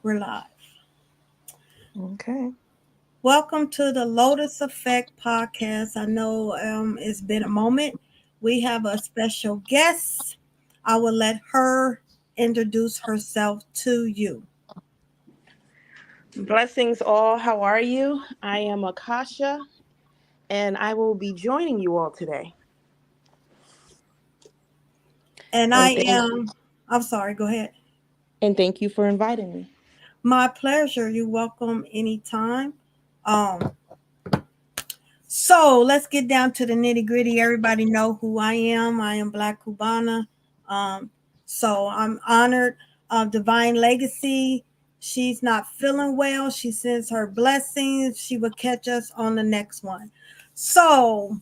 We're live. Okay. Welcome to the Lotus Effect podcast. I know it's been a moment. We have a special guest. I will let her introduce herself to you. Blessings all. How are you? I am Akasha and I will be joining you all today. And I And thank am, I'm sorry, go ahead. and thank you for inviting me. My pleasure. You're welcome anytime. Um, so let's get down to the nitty gritty. Everybody know who I am. I am Black Cubana. Um, so I'm honored. Divine Legacy. She's not feeling well. She sends her blessings. She will catch us on the next one. So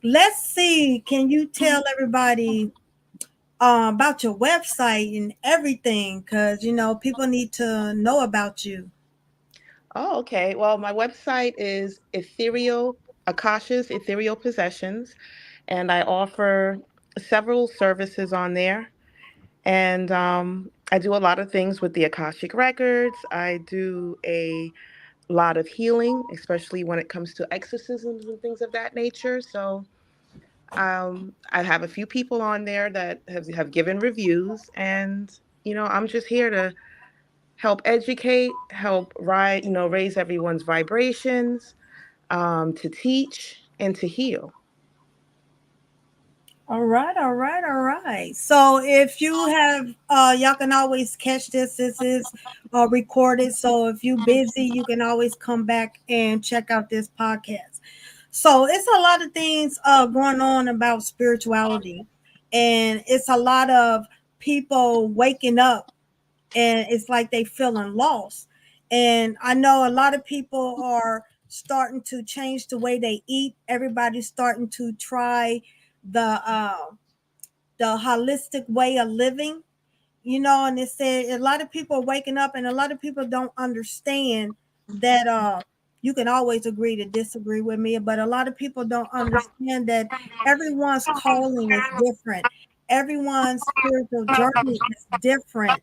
let's see. Can you tell everybody about your website and everything? Because people need to know about you. Oh, okay. Well, my website is Akasha's Ethereal Possessions, and I offer several services on there. And I do a lot of things with the Akashic Records. I do a lot of healing, especially when it comes to exorcisms and things of that nature. So I have a few people on there that have given reviews, and I'm just here to help educate, help raise everyone's vibrations, to teach and to heal. All right, all right, all right. So if you have, y'all can always catch this. This is recorded. So if you busy, you can always come back and check out this podcast. So it's a lot of things going on about spirituality, and it's a lot of people waking up, and it's like they feeling lost. And I know a lot of people are starting to change the way they eat. Everybody's starting to try the the holistic way of living, and it said a lot of people are waking up, and a lot of people don't understand that you can always agree to disagree with me, but a lot of people don't understand that everyone's calling is different. Everyone's spiritual journey is different.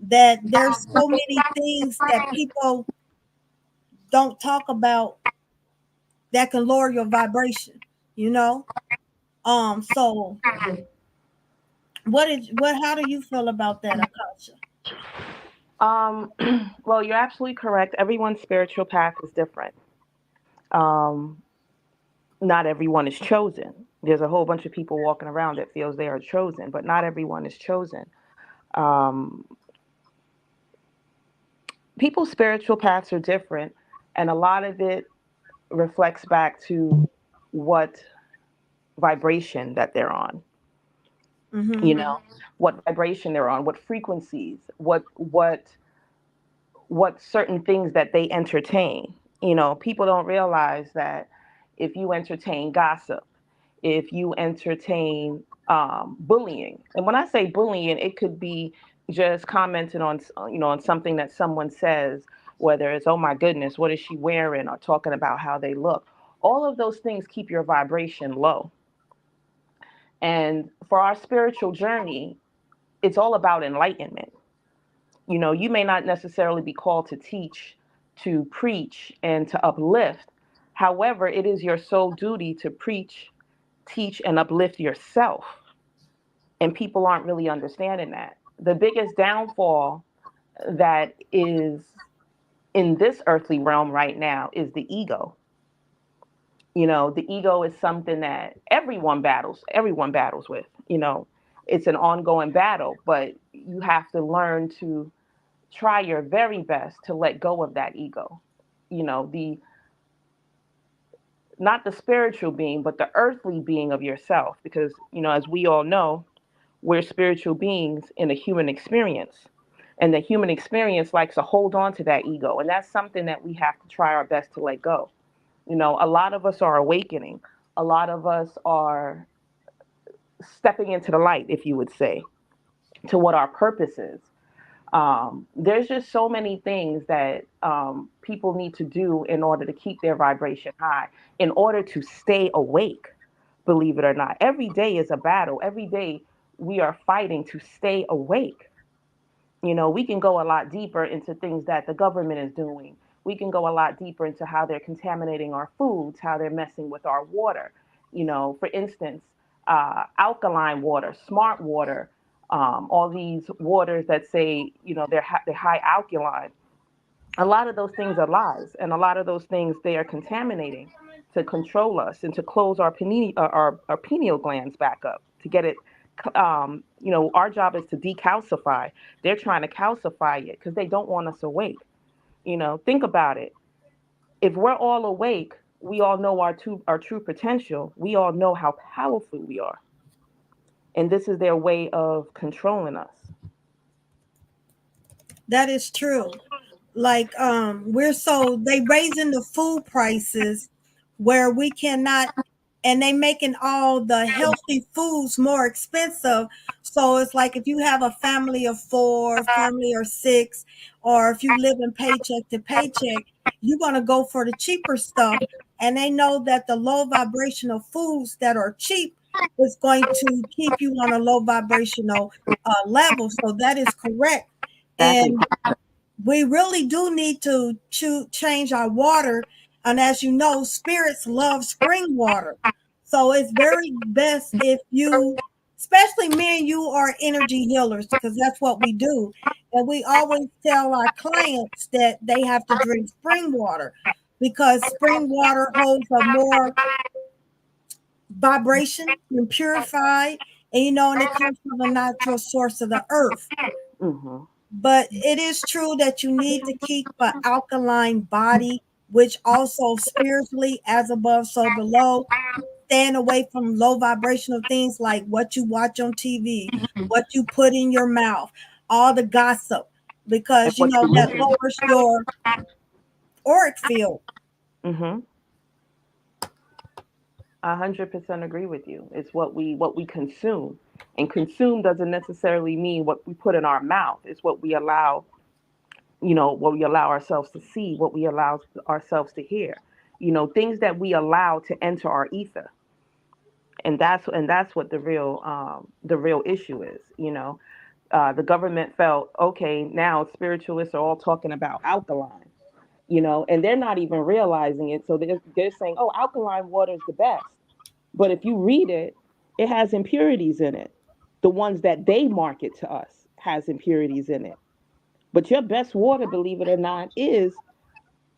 That there's so many things that people don't talk about that can lower your vibration, you know? So what how do you feel about that, Akasha? Um, well, you're absolutely correct. Everyone's spiritual path is different. Um, Not everyone is chosen. There's a whole bunch of people walking around that feels they are chosen, but not everyone is chosen. Um, People's spiritual paths are different, and a lot of it reflects back to what vibration that they're on. Mm-hmm. You know, what vibration they're on, what frequencies, what certain things that they entertain. People don't realize that if you entertain gossip, if you entertain bullying, and when I say bullying, it could be just commenting on on something that someone says, whether it's oh my goodness, what is she wearing, or talking about how they look. All of those things keep your vibration low. And for our spiritual journey, it's all about enlightenment. You may not necessarily be called to teach, to preach, and to uplift. However, it is your sole duty to preach, teach, and uplift yourself. And people aren't really understanding that. The biggest downfall that is in this earthly realm right now is the ego. The ego is something that everyone battles with. It's an ongoing battle, but you have to learn to try your very best to let go of that ego. The Not the spiritual being, but the earthly being of yourself, because as we all know, we're spiritual beings in a human experience. And the human experience likes to hold on to that ego. And that's something that we have to try our best to let go. A lot of us are awakening. A lot of us are stepping into the light, if you would say, to what our purpose is. There's just so many things that people need to do in order to keep their vibration high, in order to stay awake. Believe it or not, every day is a battle. Every day we are fighting to stay awake. We can go a lot deeper into things that the government is doing. We can go a lot deeper into how they're contaminating our foods, how they're messing with our water. For instance, alkaline water, smart water, all these waters that say, they're high alkaline. A lot of those things are lies, and a lot of those things they are contaminating to control us and to close our pineal glands back up to get it. Our job is to decalcify. They're trying to calcify it because they don't want us awake. Think about it. If we're all awake, we all know our true potential. We all know how powerful we are, and this is their way of controlling us. That is true. Like we're so they raising the food prices where we cannot, and they making all the healthy foods more expensive. So it's like if you have a family of four, family of six, or if you live in paycheck to paycheck, you're going to go for the cheaper stuff. And they know that the low vibrational foods that are cheap is going to keep you on a low vibrational level. So that is correct. Exactly. And we really do need to change our water. And as you know, spirits love spring water. So it's very best if you, especially me and you, are energy healers because that's what we do. And we always tell our clients that they have to drink spring water because spring water holds a more vibration and purified. And and it comes from a natural source of the earth. Hmm. But it is true that you need to keep an alkaline body, which also spiritually, as above, so below. Stand away from low vibrational things like what you watch on TV, what you put in your mouth, all the gossip, And because what you that listen. lowers your auric field. Hmm. 100% agree with you. It's what we consume, and consume doesn't necessarily mean what we put in our mouth. It's what we allow ourselves to see, what we allow ourselves to hear. Things that we allow to enter our ether, and that's what the real issue is. The government felt okay. Now spiritualists are all talking about alkaline. And they're not even realizing it. So they're saying, oh, alkaline water is the best. But if you read it, it has impurities in it. The ones that they market to us has impurities in it. But your best water, believe it or not, is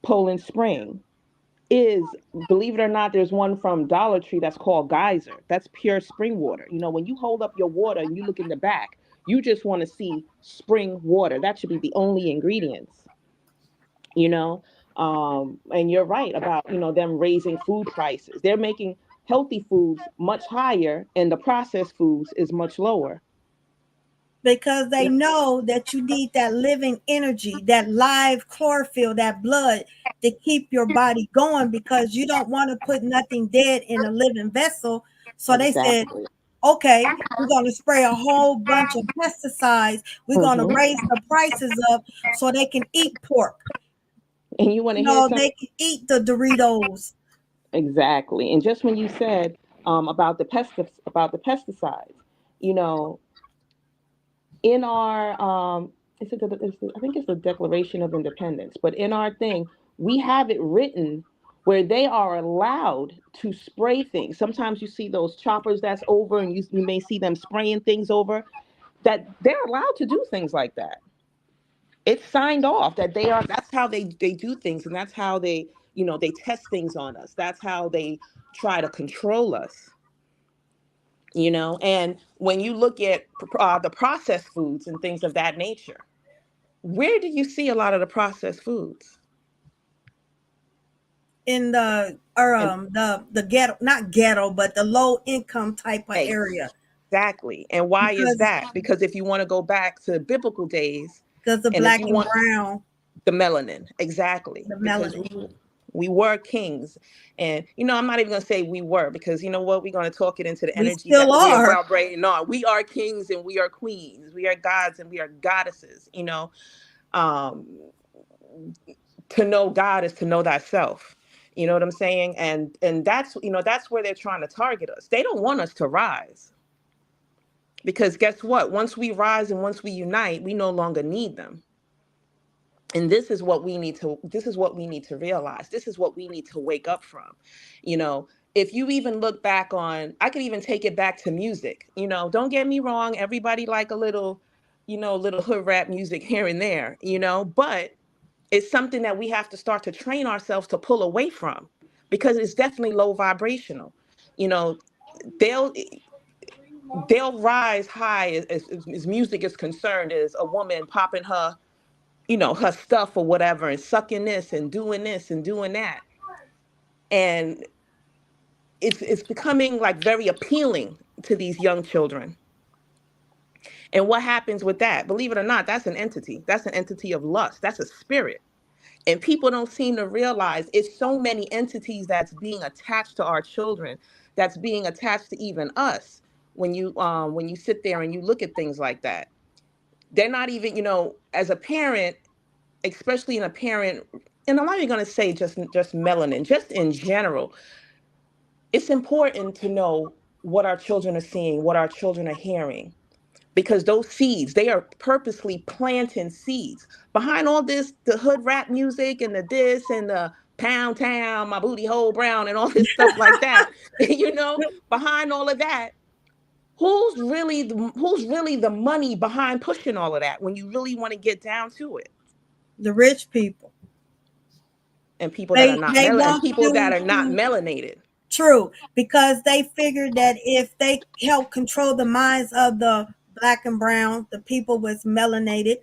Poland Spring. Is, believe it or not, there's one from Dollar Tree that's called Geyser. That's pure spring water. When you hold up your water and you look in the back, you just want to see spring water. That should be the only ingredients. you know and you're right about them raising food prices. They're making healthy foods much higher and the processed foods is much lower. Because they Yeah. know that you need that living energy, that live chlorophyll, that blood to keep your body going because you don't want to put nothing dead in a living vessel. So they said, Exactly. okay, we're going to spray a whole bunch of pesticides. We're going to Hmm. raise the prices up so they can eat pork. And you want to hear something? They can eat the Doritos. Exactly. And just when you said about the pesticides, you know in our I think it's the Declaration of Independence, but in our thing we have it written where they are allowed to spray things. Sometimes you see those choppers that's over, and you may see them spraying things over. That they're allowed to do things like that. It's signed off that they are. That's how they do things, and that's how they test things on us. That's how they try to control us. And when you look at the processed foods and things of that nature, where do you see a lot of the processed foods? In the or And the ghetto, not ghetto, but the low income type of area. exactly. And why is because that? Because if you want to go back to biblical days, because the and if black you and want brown, the melanin, exactly, the because melanin, we were kings. And I'm not even going to say we were, because you know what, we're going to talk it into the we energy still that we are are. vibrating on. We are kings and we are queens, we are gods and we are goddesses. Um, to know God is to know thyself. You know what I'm saying? And that's where they're trying to target us. They don't want us to rise. Because guess what? Once we rise and once we unite, we no longer need them. And this is what we need to realize. This is what we need to wake up from. You know, if you even look back on, I could even take it back to music. Don't get me wrong, everybody like a little, little hood rap music here and there, but it's something that we have to start to train ourselves to pull away from, because it's definitely low vibrational. You know, they'll they'll rise high as music is concerned, as a woman popping her stuff or whatever, and sucking this and doing that. And it's becoming like very appealing to these young children. And what happens with that? Believe it or not, that's an entity. That's an entity of lust. That's a spirit. And people don't seem to realize it's so many entities that's being attached to our children, that's being attached to even us. When you sit there and you look at things like that, they're not even, as a parent, especially in a parent, and I'm not even going to say just melanin, just in general, it's important to know what our children are seeing, what our children are hearing, because those seeds, they are purposely planting seeds behind all this, the hood rap music and the this and the pound town, my booty hole brown and all this stuff like that. Behind all of that, who's really the money behind pushing all of that when you really want to get down to it? The rich people. And people that are not They and want people that you are not to. melanated. True, because they figured that if they help control the minds of the black and brown, the people with melanated,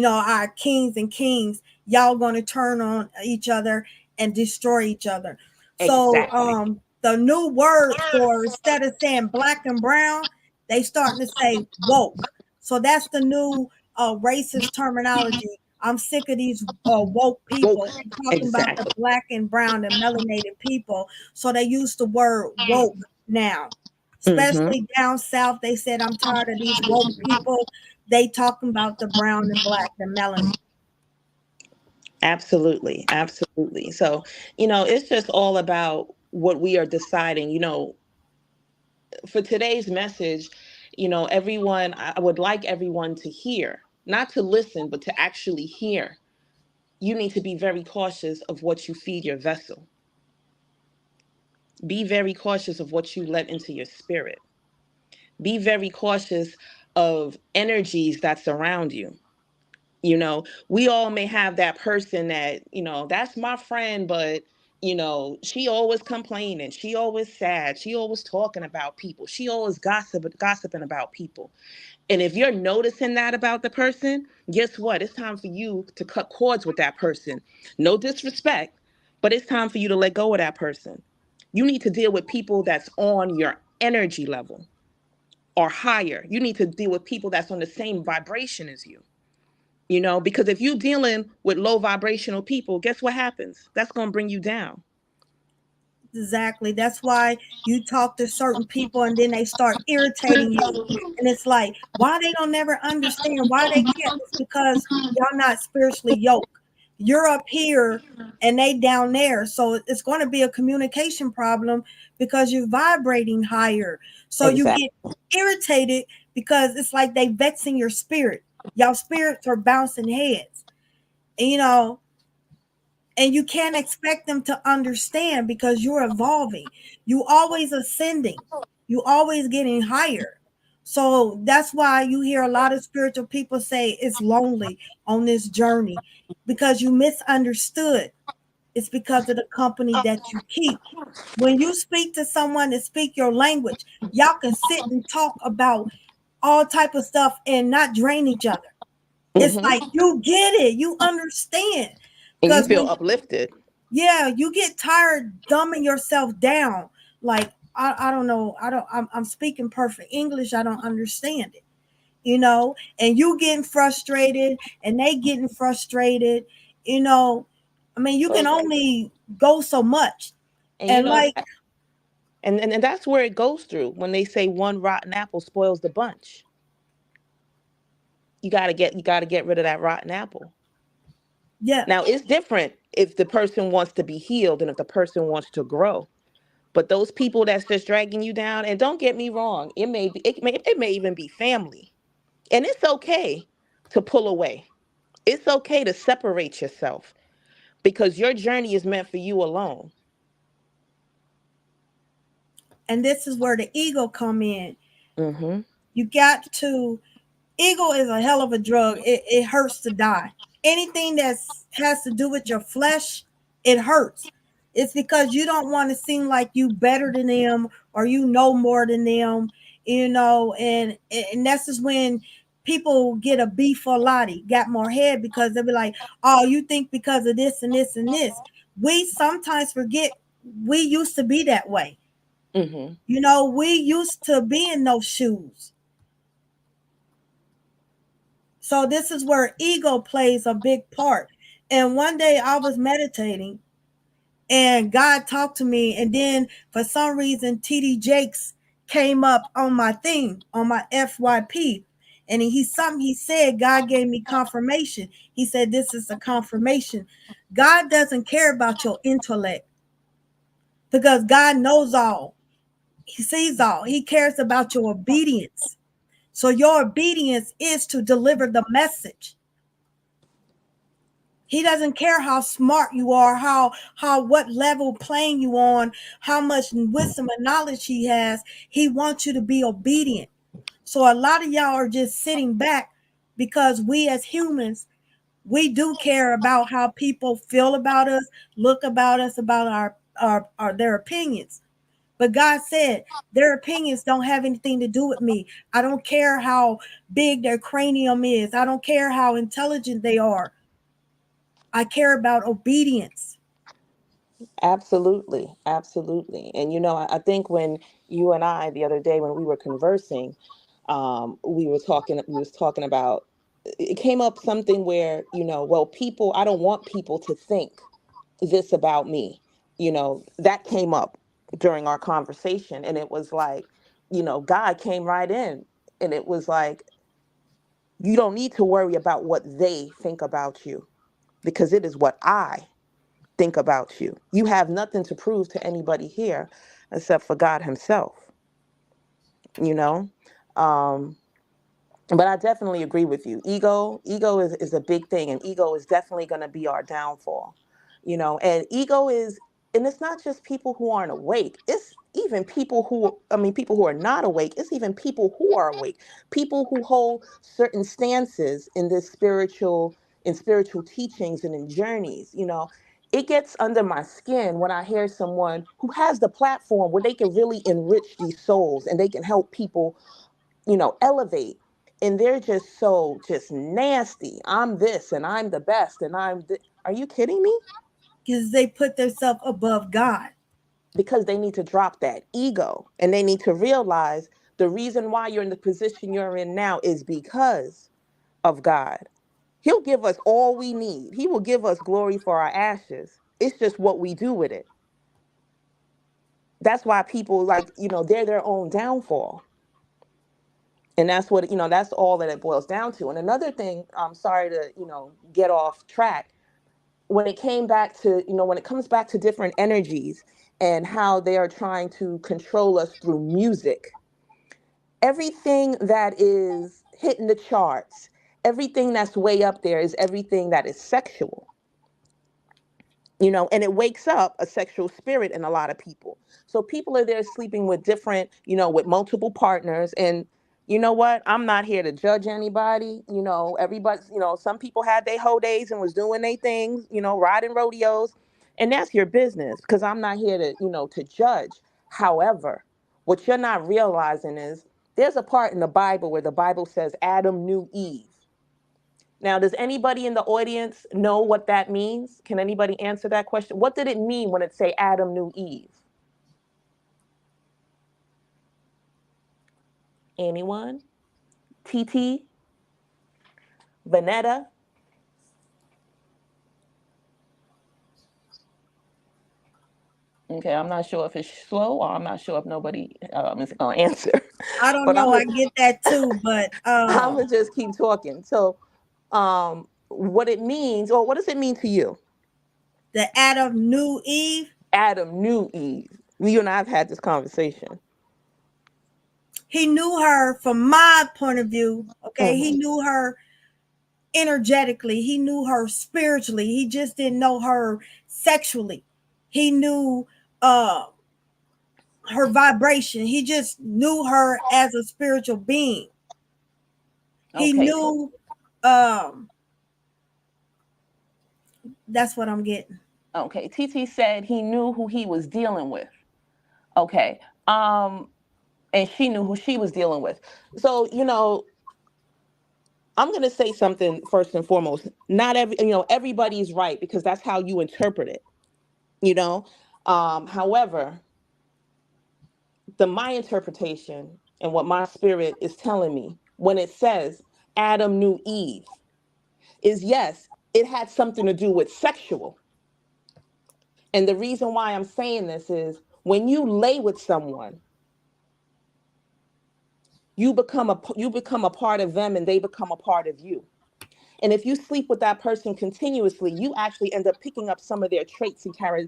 our kings and kings, y'all going to turn on each other and destroy each other. So, Exactly. the new word for, instead of saying black and brown, they starting to say woke. So that's the new racist terminology. I'm sick of these woke Woke. people talking about the Exactly. black and brown and melanated people. So they use the word woke now, Hmm. especially down south. They said, I'm tired of these woke people. They talking about the brown and black, the melanin. Absolutely. Absolutely. So, it's just all about what we are deciding. For today's message, everyone, I would like everyone to hear, not to listen, but to actually hear. You need to be very cautious of what you feed your vessel. Be very cautious of what you let into your spirit. Be very cautious of energies that surround you. We all may have that person that, that's my friend, but she always complaining, she always sad, she always talking about people, she always gossiping about people. And if you're noticing that about the person, guess what? It's time for you to cut cords with that person. No disrespect, but it's time for you to let go of that person. You need to deal with people that's on your energy level or higher. You need to deal with people that's on the same vibration as you. Because if you're dealing with low vibrational people, guess what happens? That's going to bring you down. Exactly. That's why you talk to certain people and then they start irritating you. And it's like, why they don't never understand why they can't. It's because y'all not spiritually yoked. You're up here and they down there. So it's going to be a communication problem because you're vibrating higher. So you Exactly. get irritated because it's like they vexing your spirit. Y'all spirits are bouncing heads. And, and you can't expect them to understand because you're evolving. You always ascending. You always getting higher. So that's why you hear a lot of spiritual people say it's lonely on this journey because you misunderstood. It's because of the company that you keep. When you speak to someone that speak your language, y'all can sit and talk about all type of stuff and not drain each other. It's Hmm. like you get it, you understand. And you Because feel when uplifted. yeah, you get tired dumbing yourself down. Like I don't know. I'm speaking perfect English. I don't understand it. And you getting frustrated and they getting frustrated, you know. I mean, you can Well, only go so much. and And like and that's where it goes through when they say one rotten apple spoils the bunch. You got to get rid of that rotten apple. yeah, Now, it's different if the person wants to be healed and if the person wants to grow. But those people that's just dragging you down, and don't get me wrong, it may even be family. And it's okay to pull away. It's okay to separate yourself because your journey is meant for you alone. And this is where the ego come in. Mhm. You got to ego is a hell of a drug. It hurts to die. Anything that has to do with your flesh, it hurts. It's because you don't want to seem like you better than them or you know more than them, and that's just when people get a B for Lottie, got more head because they'll be like, oh, you think because of this and this and this. We sometimes forget we used to be that way. Mhm. We used to be in those shoes. So this is where ego plays a big part. And one day I was meditating and God talked to me, and then for some reason TD Jakes came up on my thing, on my FYP. And he said God gave me confirmation. He said this is a confirmation. God doesn't care about your intellect because God knows all. He sees all. He cares about your obedience. So your obedience is to deliver the message. He doesn't care how smart you are, how what level playing you on, how much wisdom and knowledge he has. He wants you to be obedient. So a lot of y'all are just sitting back because we as humans, we do care about how people feel about us, look about us, about our their opinions. But God said their opinions don't have anything to do with me. I don't care how big their cranium is. I don't care how intelligent they are. I care about obedience. Absolutely, absolutely. And I think when you and I the other day when we were conversing, we was talking about it came up something where, well, people, I don't want people to think this about me. That came up during our conversation, and it was like, God came right in, and it was like, you don't need to worry about what they think about you because it is what I think about you. You have nothing to prove to anybody here except for God himself, you know? Um, but I definitely agree with you. Ego is a big thing, and ego is definitely going to be our downfall, and and it's not just people who aren't awake. It's even people who are not awake. It's even people who are awake, people who hold certain stances in spiritual teachings and in journeys, It gets under my skin when I hear someone who has the platform where they can really enrich these souls and they can help people elevate, and they're just nasty. I'm this and I'm the best and are you kidding me? Because they put themselves above God. Because they need to drop that ego and they need to realize the reason why you're in the position you're in now is because of God. He'll give us all we need. He will give us glory for our ashes. It's just what we do with it. That's why people, like, they're their own downfall. And that's all that it boils down to. And another thing, I'm sorry to get off track, when it comes back to different energies and how they are trying to control us through music, everything that is hitting the charts, everything that's way up there is everything that is sexual, and it wakes up a sexual spirit in a lot of people. So people are there sleeping with different, with multiple partners. And you know what? I'm not here to judge anybody. Everybody, some people had their whole days and was doing their things, riding rodeos. And that's your business because I'm not here to judge. However, what you're not realizing is there's a part in the Bible where the Bible says Adam knew Eve. Now, does anybody in the audience know what that means? Can anybody answer that question? What did it mean when it say Adam knew Eve? Anyone? TT? Vanetta? Okay, I'm not sure if it's slow or I'm not sure if nobody is going to answer. I don't But know. I get that too, but I'm gonna just keep talking. So, what it means, or what does it mean to you? the Adam knew Eve. Adam knew Eve. You and I have had this conversation. He knew her from my point of view. Okay. He Hmm. knew her energetically. He knew her spiritually. He just didn't know her sexually. He knew uh her vibration. He just knew her as a spiritual being. He Okay, so knew um that's what I'm getting. okay, TT said he knew who he was dealing with. Okay. And she knew who she was dealing with. So, I'm going to say something first and foremost. Not everybody's right because that's how you interpret it, you know. However, my interpretation and what my spirit is telling me when it says Adam knew Eve is yes, it had something to do with sexual. And the reason why I'm saying this is when you lay with someone, you become a part of them and they become a part of you. And if you sleep with that person continuously, you actually end up picking up some of their traits and Their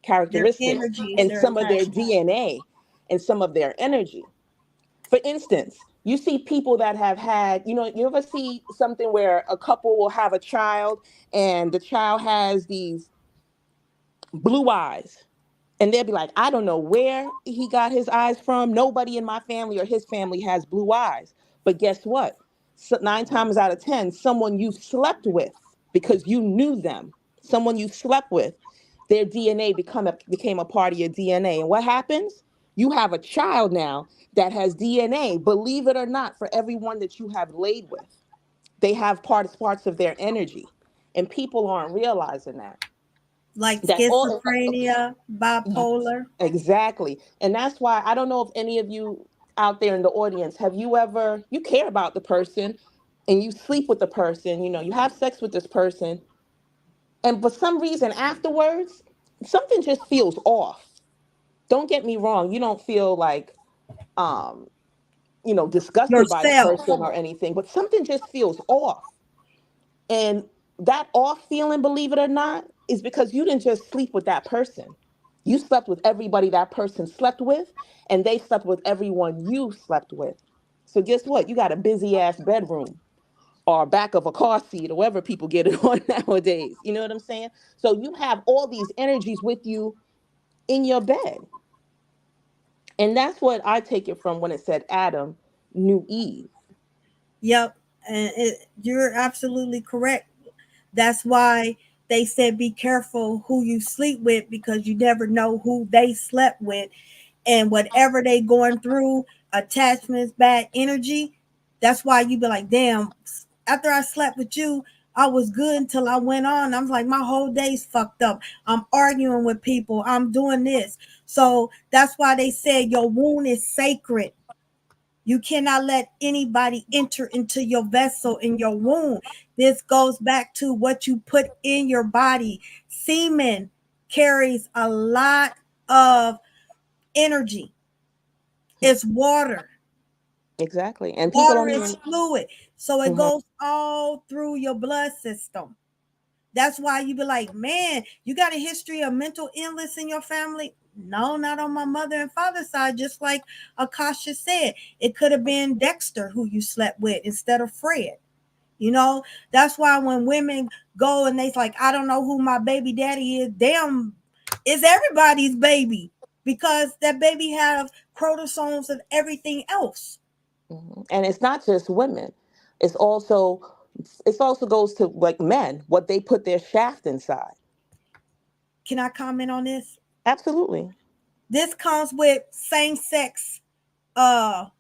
characteristics energies, and their some of their attachment. DNA and some of their energy. For instance, you see people that have had, you ever see something where a couple will have a child and the child has these blue eyes, and they'll be like, I don't know where he got his eyes from. Nobody in my family or his family has blue eyes. But guess what? So 9 times out of 10, someone you slept with because you knew them, someone you slept with, their DNA became a part of your DNA. And what happens? You have a child now that has DNA, believe it or not, for everyone that you have laid with. They have parts of their energy. And people aren't realizing that. Like That all schizophrenia, bipolar. Exactly. And that's why I don't know if any of you out there in the audience, have you ever, you care about the person and you sleep with the person, you have sex with this person, and for some reason afterwards, something just feels off. Don't get me wrong, you don't feel like, um, disgusted by the Yourself. person or anything, but something just feels off. And that off feeling, believe it or not, is because you didn't just sleep with that person. You slept with everybody that person slept with, and they slept with everyone you slept with. So guess what? You got a busy ass bedroom or back of a car seat or wherever people get it on nowadays. You know what I'm saying? So you have all these energies with you in your bed. And that's what I take it from when it said Adam knew Eve. Yep. And you're absolutely correct. That's why they said be careful who you sleep with because you never know who they slept with. And whatever they going through, attachments, bad energy, that's why you be like, damn, after I slept with you, I was good until I went on. I'm like, my whole day's fucked up. I'm arguing with people. I'm doing this. So that's why they said your wound is sacred. You cannot let anybody enter into your vessel in your womb. This goes back to what you put in your body. Semen carries a lot of energy. It's water. Exactly. And people Water don't is even. fluid. So it Mhm. goes all through your blood system. That's why you be like, man, you got a history of mental illness in your family? No, not on my mother and father's side. Just like Akasha said, it could have been Dexter who you slept with instead of Fred. You know, that's why when women go and they's like, I don't know who my baby daddy is, damn, it's everybody's baby because that baby has chromosomes of everything else. And it's not just women. It's also it also goes to like men, what they put their shaft inside. Can I comment on this? Absolutely. This comes with same sex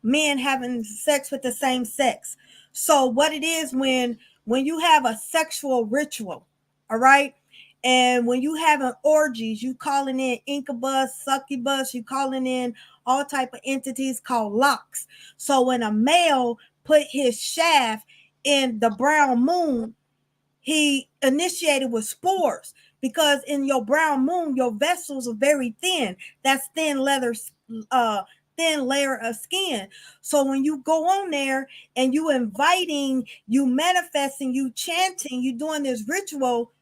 men having sex with the same sex. So what it is when you have a sexual ritual, all right, and when you having orgies, you calling in incubus, succubus, you calling in all type of entities called locks. So when a male put his shaft in the brown moon, he initiated with spores because in your brown moon your vessels are very thin. That's uh thin layer of skin. So when you go on there and you inviting, you manifesting, you chanting, you doing this ritual,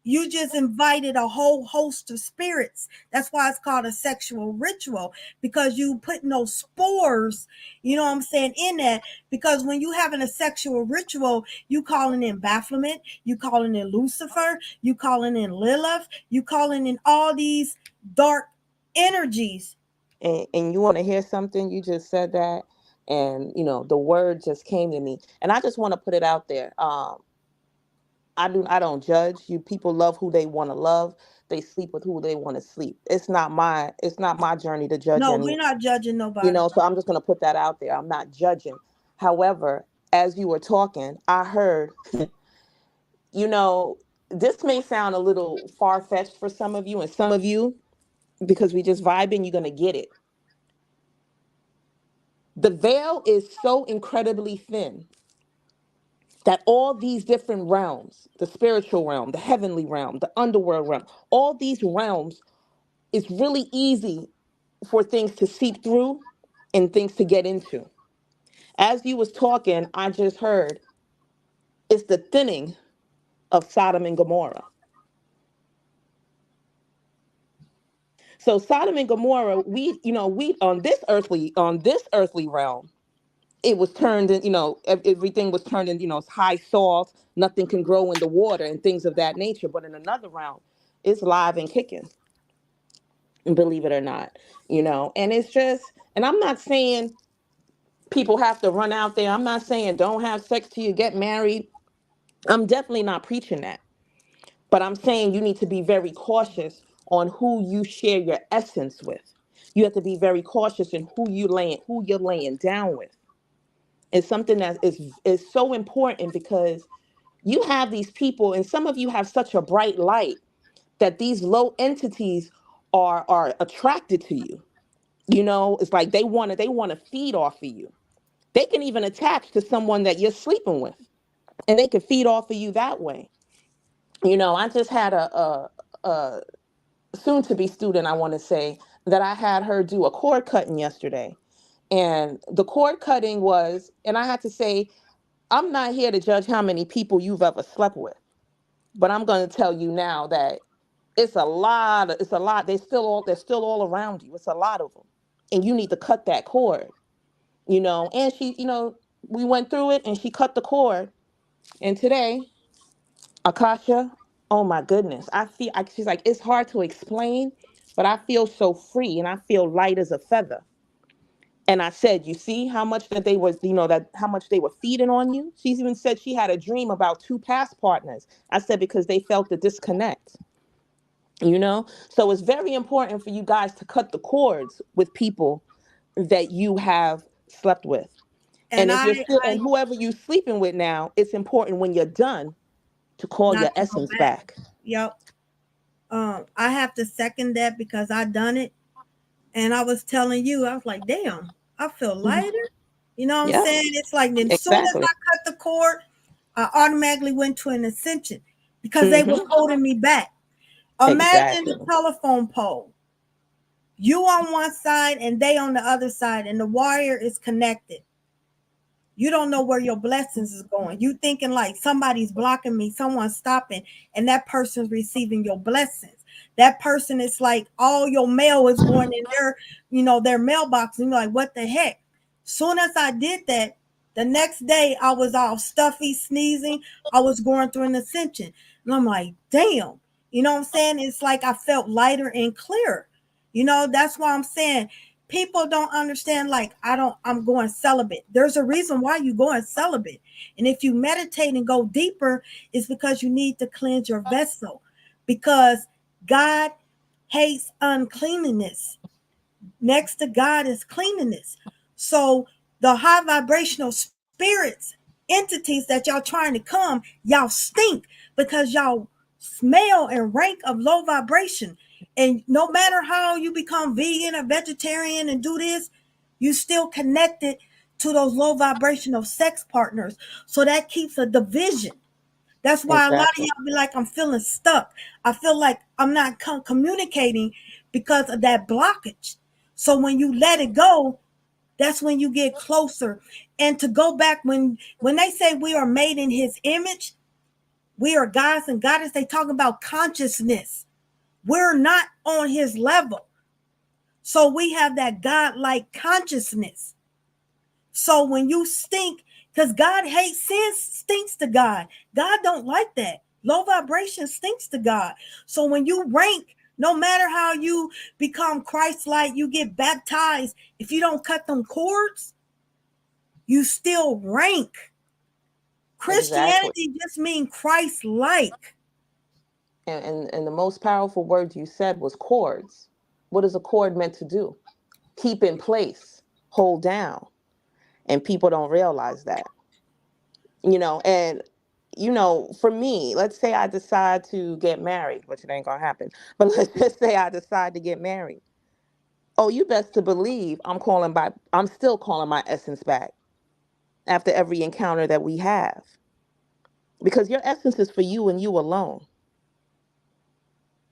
You just invited a whole host of spirits. That's why it's called a sexual ritual, because you putting those spores, you know what I'm saying, in that. Because when you having a sexual ritual, you calling in Baphomet, you calling in Lucifer, you calling in Lilith, you calling in all these dark energies. And you want to hear something? You just said that, and the word just came to me, and I just want to put it out there. I don't judge you. People love who they want to love. They sleep with who they want to sleep. It's not my journey to judge No, anyone. we're not judging nobody. So I'm just going to put that out there. I'm not judging. However, as you were talking, I heard, you know, this may sound a little far fetched for some of you, and some of you, because we just vibing, you're going to get it. The veil is so incredibly thin that all these different realms, the spiritual realm, the heavenly realm, the underworld realm, all these realms, it's really easy for things to seep through and things to get into. As you was talking, I just heard it's the thinning of Sodom and Gomorrah. So Sodom and Gomorrah, we on this earthly realm, it was turned in, everything was turned in, it's high salt, nothing can grow in the water and things of that nature. But in another realm, it's live and kicking, believe it or not, and it's just, and I'm not saying people have to run out there. I'm not saying don't have sex till you get married. I'm definitely not preaching that. But I'm saying you need to be very cautious on who you share your essence with. You have to be very cautious in who you're laying down with. It's something that is so important, because you have these people, and some of you have such a bright light that these low entities are attracted to you. It's like they want to feed off of you. They can even attach to someone that you're sleeping with, and they can feed off of you that way. I just had a soon to be student, I want to say, that I had her do a cord cutting yesterday. And the cord cutting was, and I had to say, I'm not here to judge how many people you've ever slept with, but I'm going to tell you now that it's a lot. They're still all around you. It's a lot of them. And you need to cut that cord, and we went through it and she cut the cord. And today, Akasha, oh my goodness, she's like, it's hard to explain, but I feel so free and I feel light as a feather. And I said, you see how much that they was, that how much they were feeding on you? She's even said she had a dream about two past partners. I said, because they felt the disconnect, So it's very important for you guys to cut the cords with people that you have slept with. And And if you're I still, I and whoever you're sleeping with now, it's important when you're done to call not your to go essence back. back. Yep. I have to second that because I done it. And I was telling you, I was like, damn, I feel Mhm. lighter. You know what I'm Yep, saying? It's like then as soon as exactly. I cut the cord, I automatically went to an ascension because they was Hmm. holding me back. Imagine the Exactly. telephone pole. You on one side and they on the other side, and the wire is connected. You don't know where your blessings is going. You thinking like somebody's blocking me, someone's stopping, and that person's receiving your blessings. That person is like all your mail is going in their mailbox, and you're like, what the heck? Soon as I did that, the next day I was all stuffy, sneezing. I was going through an ascension. And I'm like, damn. You know what I'm saying? It's like I felt lighter and clearer. That's why I'm saying people don't understand, like I'm going celibate. There's a reason why you going celibate. And if you meditate and go deeper, it's because you need to cleanse your vessel, because God hates uncleanliness. Next to God is cleanliness. So the high vibrational spirits, entities that y'all trying to come, y'all stink because y'all smell and rank of low vibration. And no matter how you become vegan or vegetarian and do this, you still connected to those low vibrational sex partners. So that keeps a division. That's why a lot of Exactly. y'all be like, I'm feeling stuck. I feel like I'm not communicating because of that blockage. So when you let it go, that's when you get closer. And to go back, when they say we are made in his image, We are gods and goddess. They talk about consciousness. We're not on his level. So we have that God-like consciousness. So when you stink, because God hates sin, stinks to God. God don't like that. Low vibration stinks to God. So when you rank, no matter how you become Christ-like, you get baptized. If you don't cut them cords, you still rank. Exactly. Christianity just means Christ-like. And the most powerful word you said was chords. What is a chord meant to do? Keep in place, hold down. And people don't realize that. And for me, let's say I decide to get married, which it ain't gonna happen, but let's just say I decide to get married. Oh, you best to believe I'm still calling my essence back after every encounter that we have. Because your essence is for you and you alone.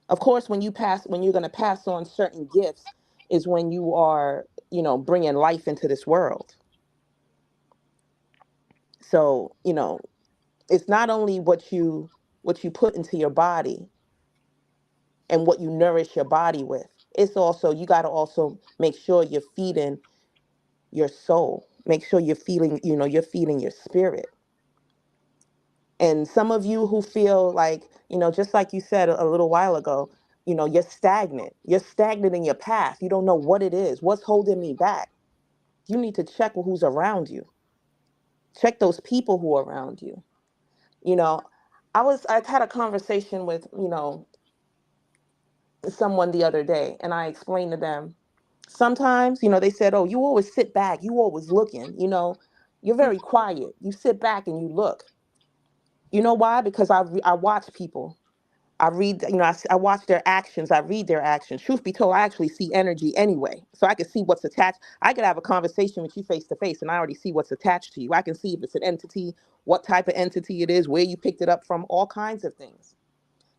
Of course, when you're going to pass on certain gifts is when you are, bringing life into this world. So, it's not only what you put into your body and what you nourish your body with. It's also, you got to also make sure you're feeding your soul. Make sure you're feeding your spirit. And some of you who feel like, just like you said a little while ago, you're stagnant. You're stagnant in your path. You don't know what it is. What's holding me back? You need to check who's around you. Check those people who are around you. You know, I had a conversation with, someone the other day, and I explained to them, sometimes, they said, "Oh, you always sit back. You always looking, you're very quiet. You sit back and you look." You know why? Because I watch people. I read, I watch their actions. I read their actions. Truth be told, I actually see energy anyway. So I can see what's attached. I could have a conversation with you face to face and I already see what's attached to you. I can see if it's an entity, what type of entity it is, where you picked it up from, all kinds of things.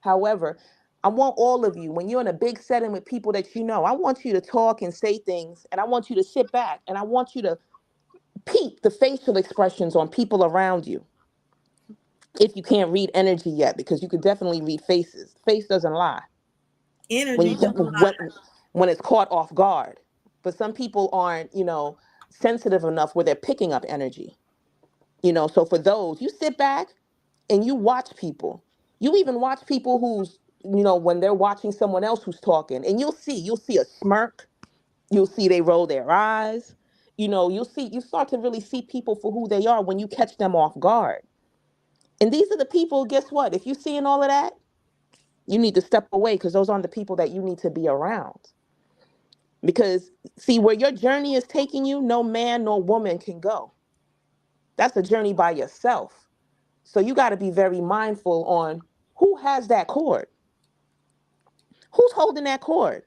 However, I want all of you, when you're in a big setting with people that I want you to talk and say things, and I want you to sit back and I want you to peep the facial expressions on people around you. If you can't read energy yet, because you could definitely read faces. Face doesn't lie when Energy you don't lie. when it's caught off guard. But some people aren't, sensitive enough where they're picking up energy. So for those, you sit back and you watch people. You even watch people who's, when they're watching someone else who's talking, and you'll see a smirk. You'll see they roll their eyes. You start to really see people for who they are when you catch them off guard. And these are the people, guess what? If you're seeing all of that, you need to step away because those aren't the people that you need to be around. Because, see, where your journey is taking you, no man nor woman can go. That's a journey by yourself. So you got to be very mindful on who has that cord. Who's holding that cord?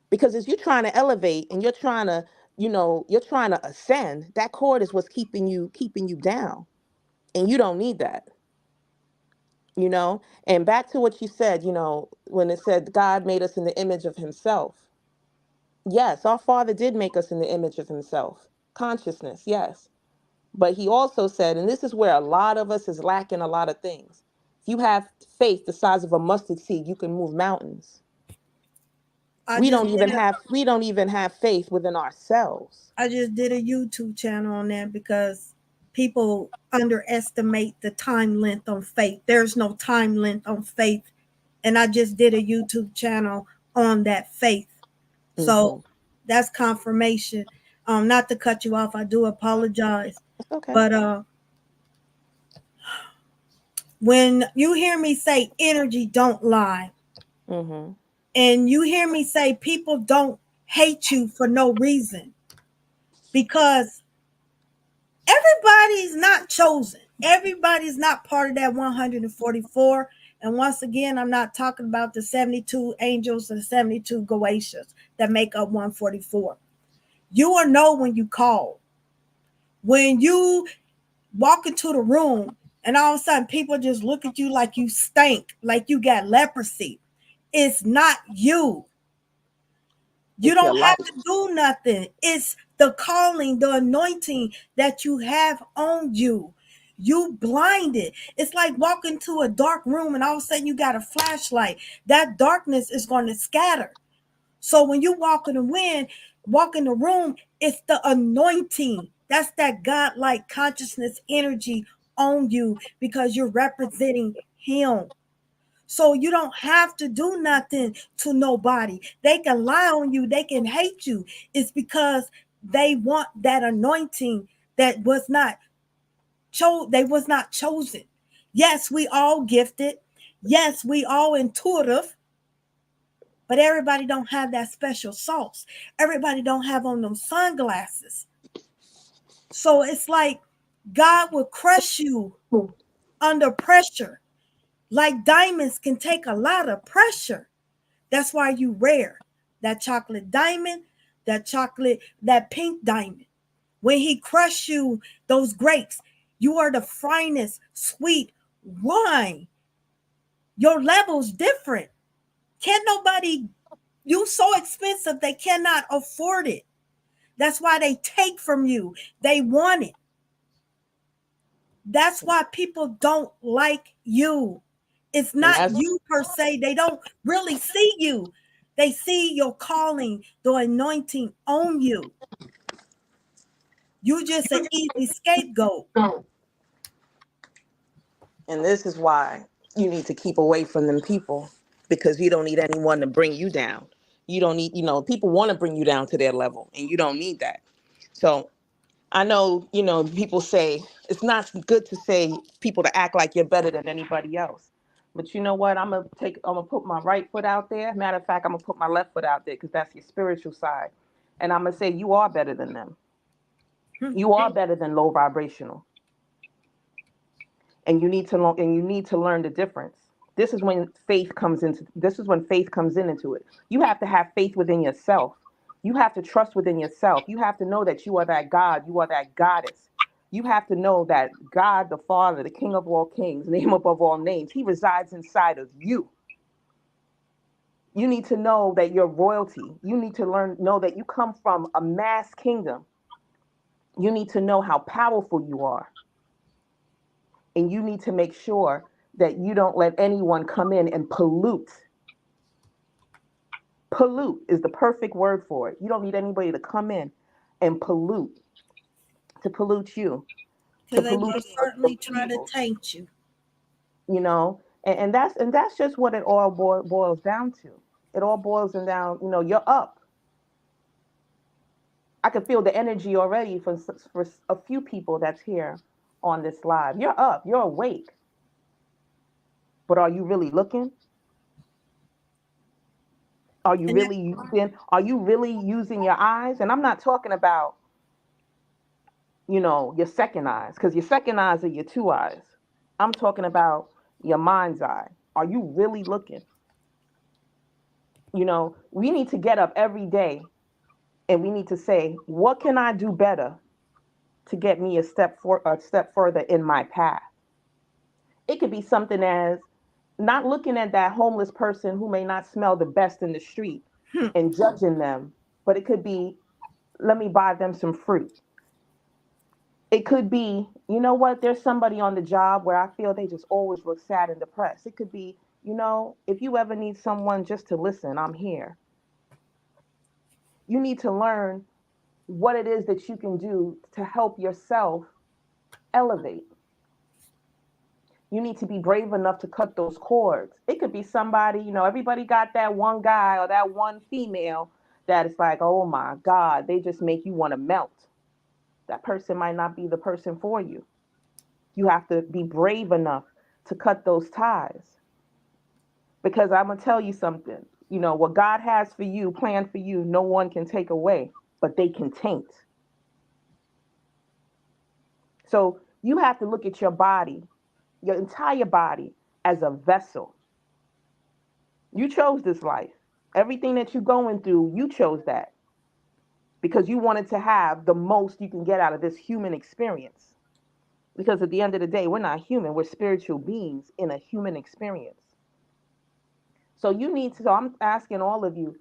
Because as you're trying to elevate and you're trying to ascend, that cord is what's keeping you down. And you don't need that. And back to what you said, when it said God made us in the image of himself. Yes, our Father did make us in the image of himself. Consciousness, yes. But he also said, and this is where a lot of us is lacking a lot of things. If you have faith the size of a mustard seed, you can move mountains. I We just don't did even a have faith within ourselves. I just did a YouTube channel on that because people underestimate the time length on faith. There's no time length on faith. And I just did a YouTube channel on that faith. So Hmm. that's confirmation. Not to cut you off, I do apologize. It's okay. But when you hear me say energy don't lie, Hmm. and you hear me say people don't hate you for no reason, because everybody's not chosen. Everybody's not part of that 144. And once again, I'm not talking about the 72 angels and 72 Goetians that make up 144. You will know when you call. When you walk into the room and all of a sudden people just look at you like you stink, like you got leprosy. It's not you. You It's your don't have life. to do nothing. It's the calling, the anointing that you have on you. You blinded. It's like walking to a dark room and all of a sudden you got a flashlight. That darkness is going to scatter. So when you walk in the wind, walk in the room, it's the anointing. That's that God-like consciousness energy on you because you're representing him. So you don't have to do nothing to nobody. They can lie on you, they can hate you. It's because they want that anointing that was not they was not chosen. Yes, we all gifted. Yes, we all intuitive, but everybody don't have that special sauce. Everybody don't have on them sunglasses. So it's like God will crush you under pressure. Like diamonds can take a lot of pressure. That's why you rare. That chocolate diamond, that pink diamond. When he crushed you, those grapes, you are the finest, sweet wine. Your level's different. Can't nobody, you so expensive they cannot afford it. That's why they take from you. They want it. That's why people don't like you. It's And not that's you per se. They don't really see you. They see your calling, the anointing on you. You just an easy scapegoat. and this is why you need to keep away from them people, because you don't need anyone to bring you down. You don't need, people want to bring you down to their level, and you don't need that. So I know, people say it's not good to say people to act like you're better than anybody else. But you know what? I'm gonna put my right foot out there. Matter of fact, I'm gonna put my left foot out there because that's your spiritual side. And I'm gonna say you are better than them. You are better than low vibrational. And you need to learn the difference. This is when faith comes into it. You have to have faith within yourself. You have to trust within yourself. You have to know that you are that God, you are that goddess. You have to know that God the Father, the King of all kings, name above all names, he resides inside of you. You need to know that you're royalty. You need to know that you come from a mass kingdom. You need to know how powerful you are. And you need to make sure that you don't let anyone come in and pollute. Pollute is the perfect word for it. You don't need anybody to come in and to pollute you, to Because they pollute will your certainly try to people, taint you. and that's just what it all boils down to. It all boils down, you're up. I can feel the energy already for a few people that's here on this live. You're up, you're awake, but are you really looking? And that, Are you really using your eyes? And I'm not talking about, your second eyes, because your second eyes are your two eyes. I'm talking about your mind's eye. Are you really looking? We need to get up every day and we need to say, what can I do better to get me a step further in my path? It could be something as not looking at that homeless person who may not smell the best in the street and judging them, but it could be, let me buy them some fruit. It could be, you know what, there's somebody on the job where I feel they just always look sad and depressed. It could be, if you ever need someone just to listen, I'm here. You need to learn what it is that you can do to help yourself elevate. You need to be brave enough to cut those cords. It could be somebody, everybody got that one guy or that one female that is like, oh my God, they just make you want to melt. That person might not be the person for you. You have to be brave enough to cut those ties. Because I'm going to tell you something. What God has for you, planned for you, no one can take away, but they can taint. So you have to look at your body, your entire body, as a vessel. You chose this life. Everything that you're going through, you chose that because you wanted to have the most you can get out of this human experience. Because at the end of the day, we're not human, we're spiritual beings in a human experience. So I'm asking all of you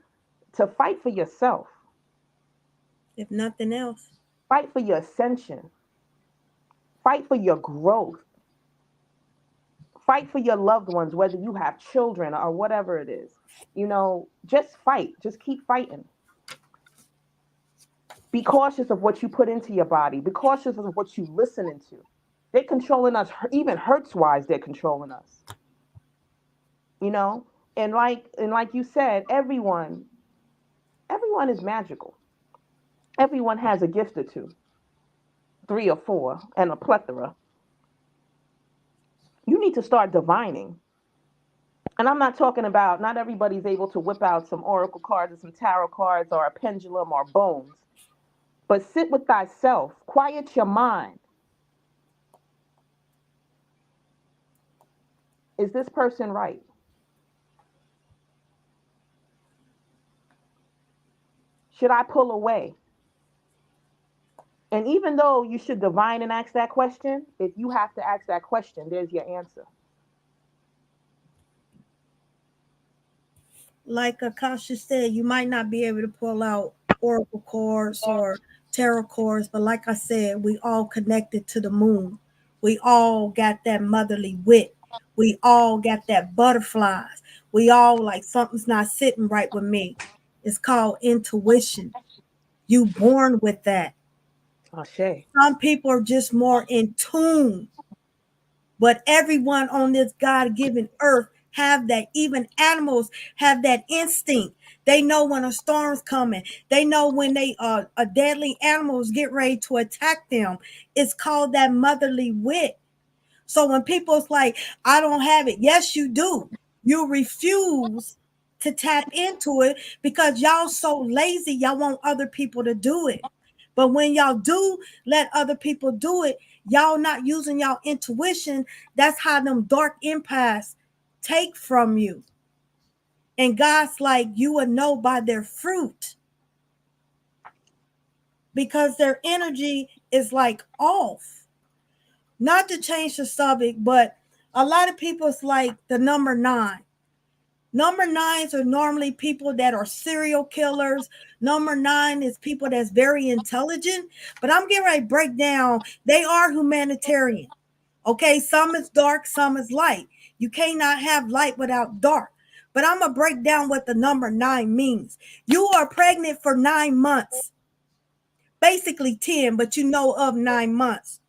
to fight for yourself, if nothing else. fight for your ascension, Fight for your growth. Fight for your loved ones, whether you have children or whatever it is. Just fight. Just keep fighting. Be cautious of what you put into your body. Be cautious of what you listen into. They're controlling us, even hurts wise, they're controlling us. You know? And like you said, everyone is magical. Everyone has a gift or two, three or four, and a plethora. You need to start divining. And I'm not talking about not everybody's able to whip out some oracle cards or some tarot cards or a pendulum or bones. But sit with thyself, quiet your mind. Is this person right? Should I pull away? And even though you should divine and ask that question, if you have to ask that question, there's your answer. Like Akasha said, you might not be able to pull out oracle cards or tarot cards, but like I said, we all connected to the moon. We all got that motherly wit. We all got that butterflies. We all like something's not sitting right with me. It's called intuition. You born with that. Ashe. Some people are just more in tune, but everyone on this God-given earth have that. Even animals have that instinct. They know when a storm's coming. They know when they a deadly animals get ready to attack them. It's called that motherly wit. So when people's like, I don't have it, yes, you do. You refuse to tap into it because y'all so lazy, y'all want other people to do it. But when y'all do let other people do it, y'all not using y'all intuition. That's how them dark empires take from you. And God's like, you will know by their fruit because their energy is like off. Not to change the subject, but a lot of people's like the number nine. Number nines are normally people that are serial killers. Number nine is people that's very intelligent. But I'm getting ready to break down. They are humanitarian. Okay, some is dark, some is light. You cannot have light without dark. But I'm going to break down what the number nine means. You are pregnant for 9 months, basically 10, but you know of 9 months.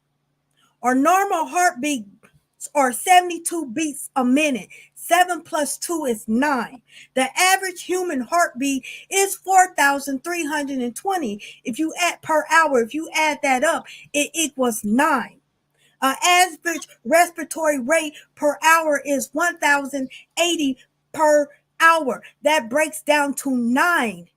Our normal heartbeat or 72 beats a minute. 7 plus 2 is 9. The average human heartbeat is 4,320. If you add per hour, if you add that up, it equals 9. Average respiratory rate per hour is 1,080 per hour. That breaks down to 9.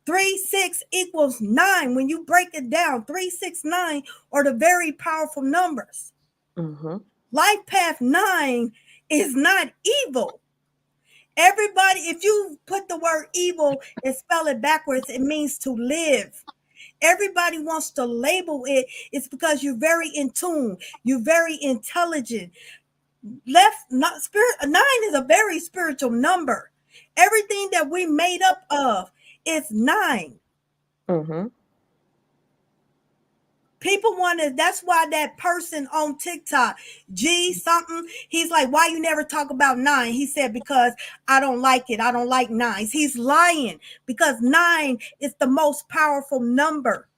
3, 6 equals 9. When you break it down, 3, 6, 9 are the very powerful numbers. Mm-hmm. Life path 9 is not evil. Everybody, if you put the word evil and spell it backwards, it means to live. Everybody wants to label it. It's because you're very in tune. You're very intelligent. Left, not spirit. 9 is a very spiritual number. Everything that we made up of is 9. Mm-hmm. People want to, that's why that person on TikTok, G something, he's like, why you never talk about 9? He said, because I don't like it. I don't like nines. He's lying because 9 is the most powerful number.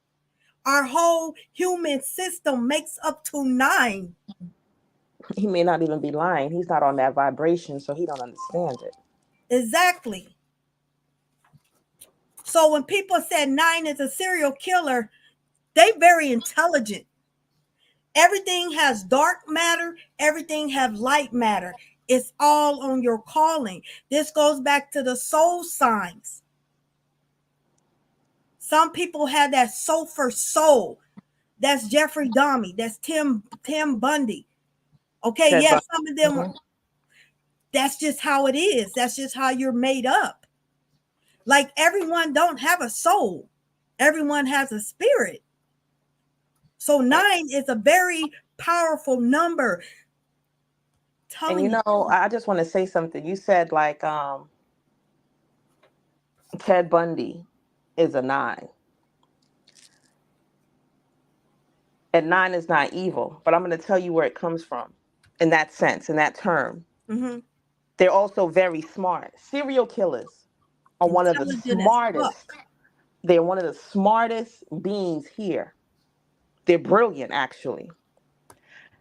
Our whole human system makes up to 9. He may not even be lying. He's not on that vibration, so he don't understand it. Exactly. So when people said 9 is a serial killer, they very intelligent. Everything has dark matter, everything have light matter. It's all on your calling. This goes back to the soul signs. Some people have that sulfur soul. That's Jeffrey Dahmer. That's Tim Bundy. Okay, Ted yeah, Bundy. some of them. Mm-hmm. That's just how it is. That's just how you're made up. Like everyone don't have a soul. Everyone has a spirit. So 9 is a very powerful number. And Telling you. I just want to say something. You said like Ted Bundy is a 9. And nine is not evil, but I'm going to tell you where it comes from in that sense, in that term. Mm-hmm. They're also very smart. Serial killers are one of the Intelligent as smartest. fuck. They're one of the smartest beings here. They're brilliant, actually.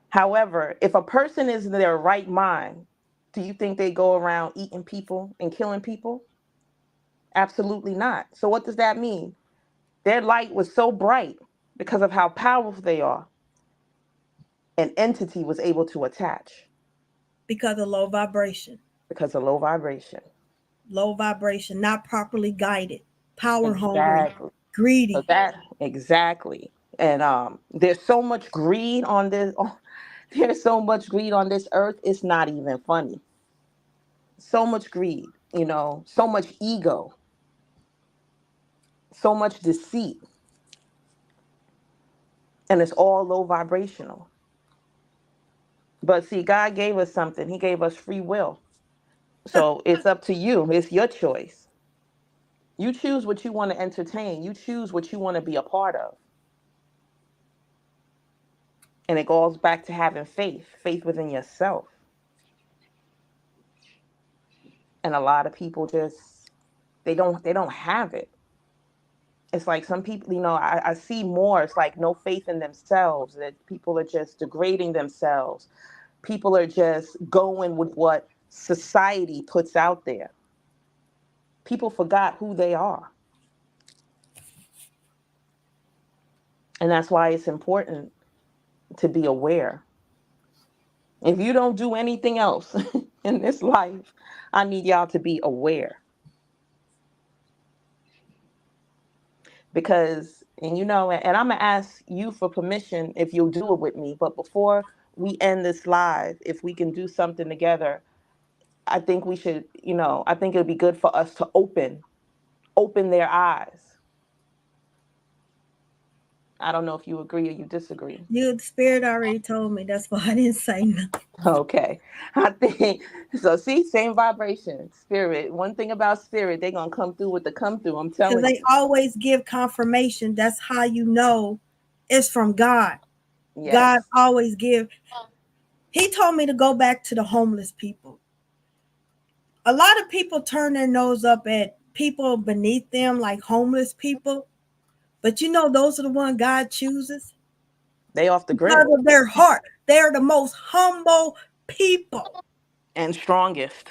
However, if a person is in their right mind, do you think they go around eating people and killing people? Absolutely not. So, what does that mean? Their light was so bright because of how powerful they are, an entity was able to attach Because of low vibration. because of low vibration. Low vibration, not properly guided, power hungry, Exactly. So greedy. that exactly. And there's so much greed on this. There's so much greed on this earth. It's not even funny. So much greed, so much ego, so much deceit, and it's all low vibrational. But see, God gave us something. He gave us free will. So it's up to you. It's your choice. You choose what you want to entertain. You choose what you want to be a part of. And it goes back to having faith within yourself. And a lot of people just they don't have it. It's like some people, I see more. It's like no faith in themselves, that people are just degrading themselves. People are just going with what society puts out there. People forgot who they are. And that's why it's important to be aware. If you don't do anything else in this life, I need y'all to be aware. Because, and I'm going to ask you for permission if you'll do it with me. But before we end this live, if we can do something together, I think we should, I think it would be good for us to open their eyes. I don't know if you agree or you disagree. You, the spirit already told me. That's why I didn't say nothing. Okay. I think so. See, same vibration, spirit. One thing about spirit, they're going to come through with the come through. I'm Because telling they you. always give confirmation. That's how you know it's from God. God Yes. always give. He told me to go back to the homeless people. A lot of people turn their nose up at people beneath them, like homeless people. But those are the ones God chooses They off the because grid of their heart. They are the most humble people. and strongest.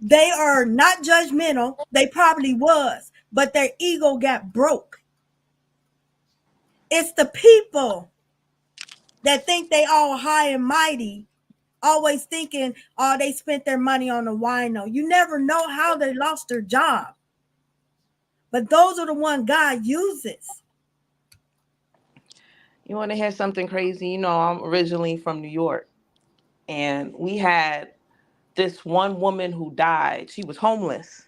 They are not judgmental. They probably was, but their ego got broke. It's the people that think they all high and mighty, always thinking, oh, they spent their money on a wino. You never know how they lost their job. But those are the ones God uses. You want to hear something crazy? I'm originally from New York, and we had this one woman who died. She was homeless.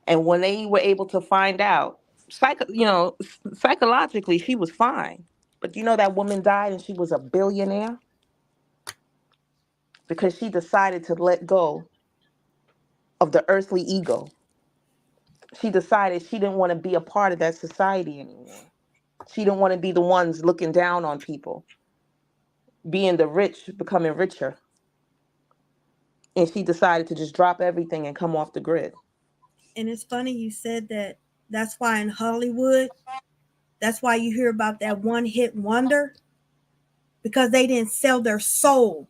And when they were able to find out, psychologically, she was fine. But that woman died and she was a billionaire because she decided to let go of the earthly ego. She decided she didn't want to be a part of that society anymore. She didn't want to be the ones looking down on people, being the rich, becoming richer. And she decided to just drop everything and come off the grid. And it's funny you said that. That's why in Hollywood, that's why you hear about that one hit wonder, because they didn't sell their soul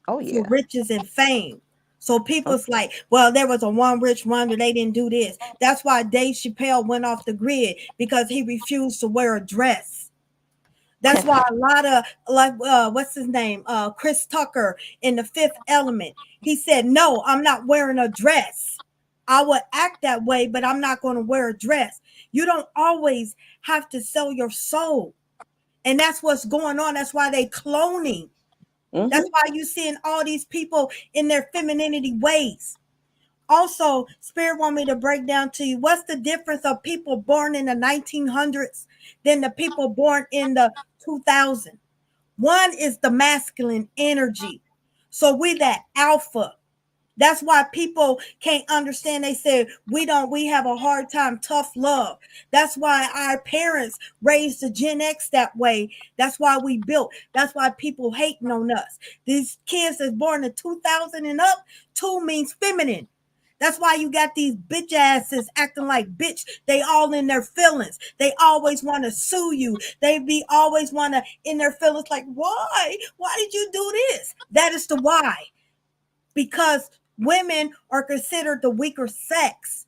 Oh, for yeah. riches and fame. So Oh, people's like, well, there was a one rich wonder, they didn't do this. That's why Dave Chappelle went off the grid, because he refused to wear a dress. That's why a lot of, like, what's his name, Chris Tucker in The Fifth Element, he said, no, I'm not wearing a dress. I would act that way, but I'm not going to wear a dress. You don't always have to sell your soul. And that's what's going on. That's why they cloning. That's hmm why you seeing all these people in their femininity ways. Also, Spirit want me to break down to you, what's the difference of people born in the 1900s than the people born in the 2000s? One is the masculine energy. So we that alpha. That's why people can't understand. They say we have a hard time, tough love. That's why our parents raised the Gen X that way. That's why we built. That's why people hating on us. These kids that's born in 2000 and up, two means feminine. That's why you got these bitch asses acting like bitch. They all in their feelings. They always want to sue you. They be always want to in their feelings like, why? Why did you do this? That is the why, because women are considered the weaker sex.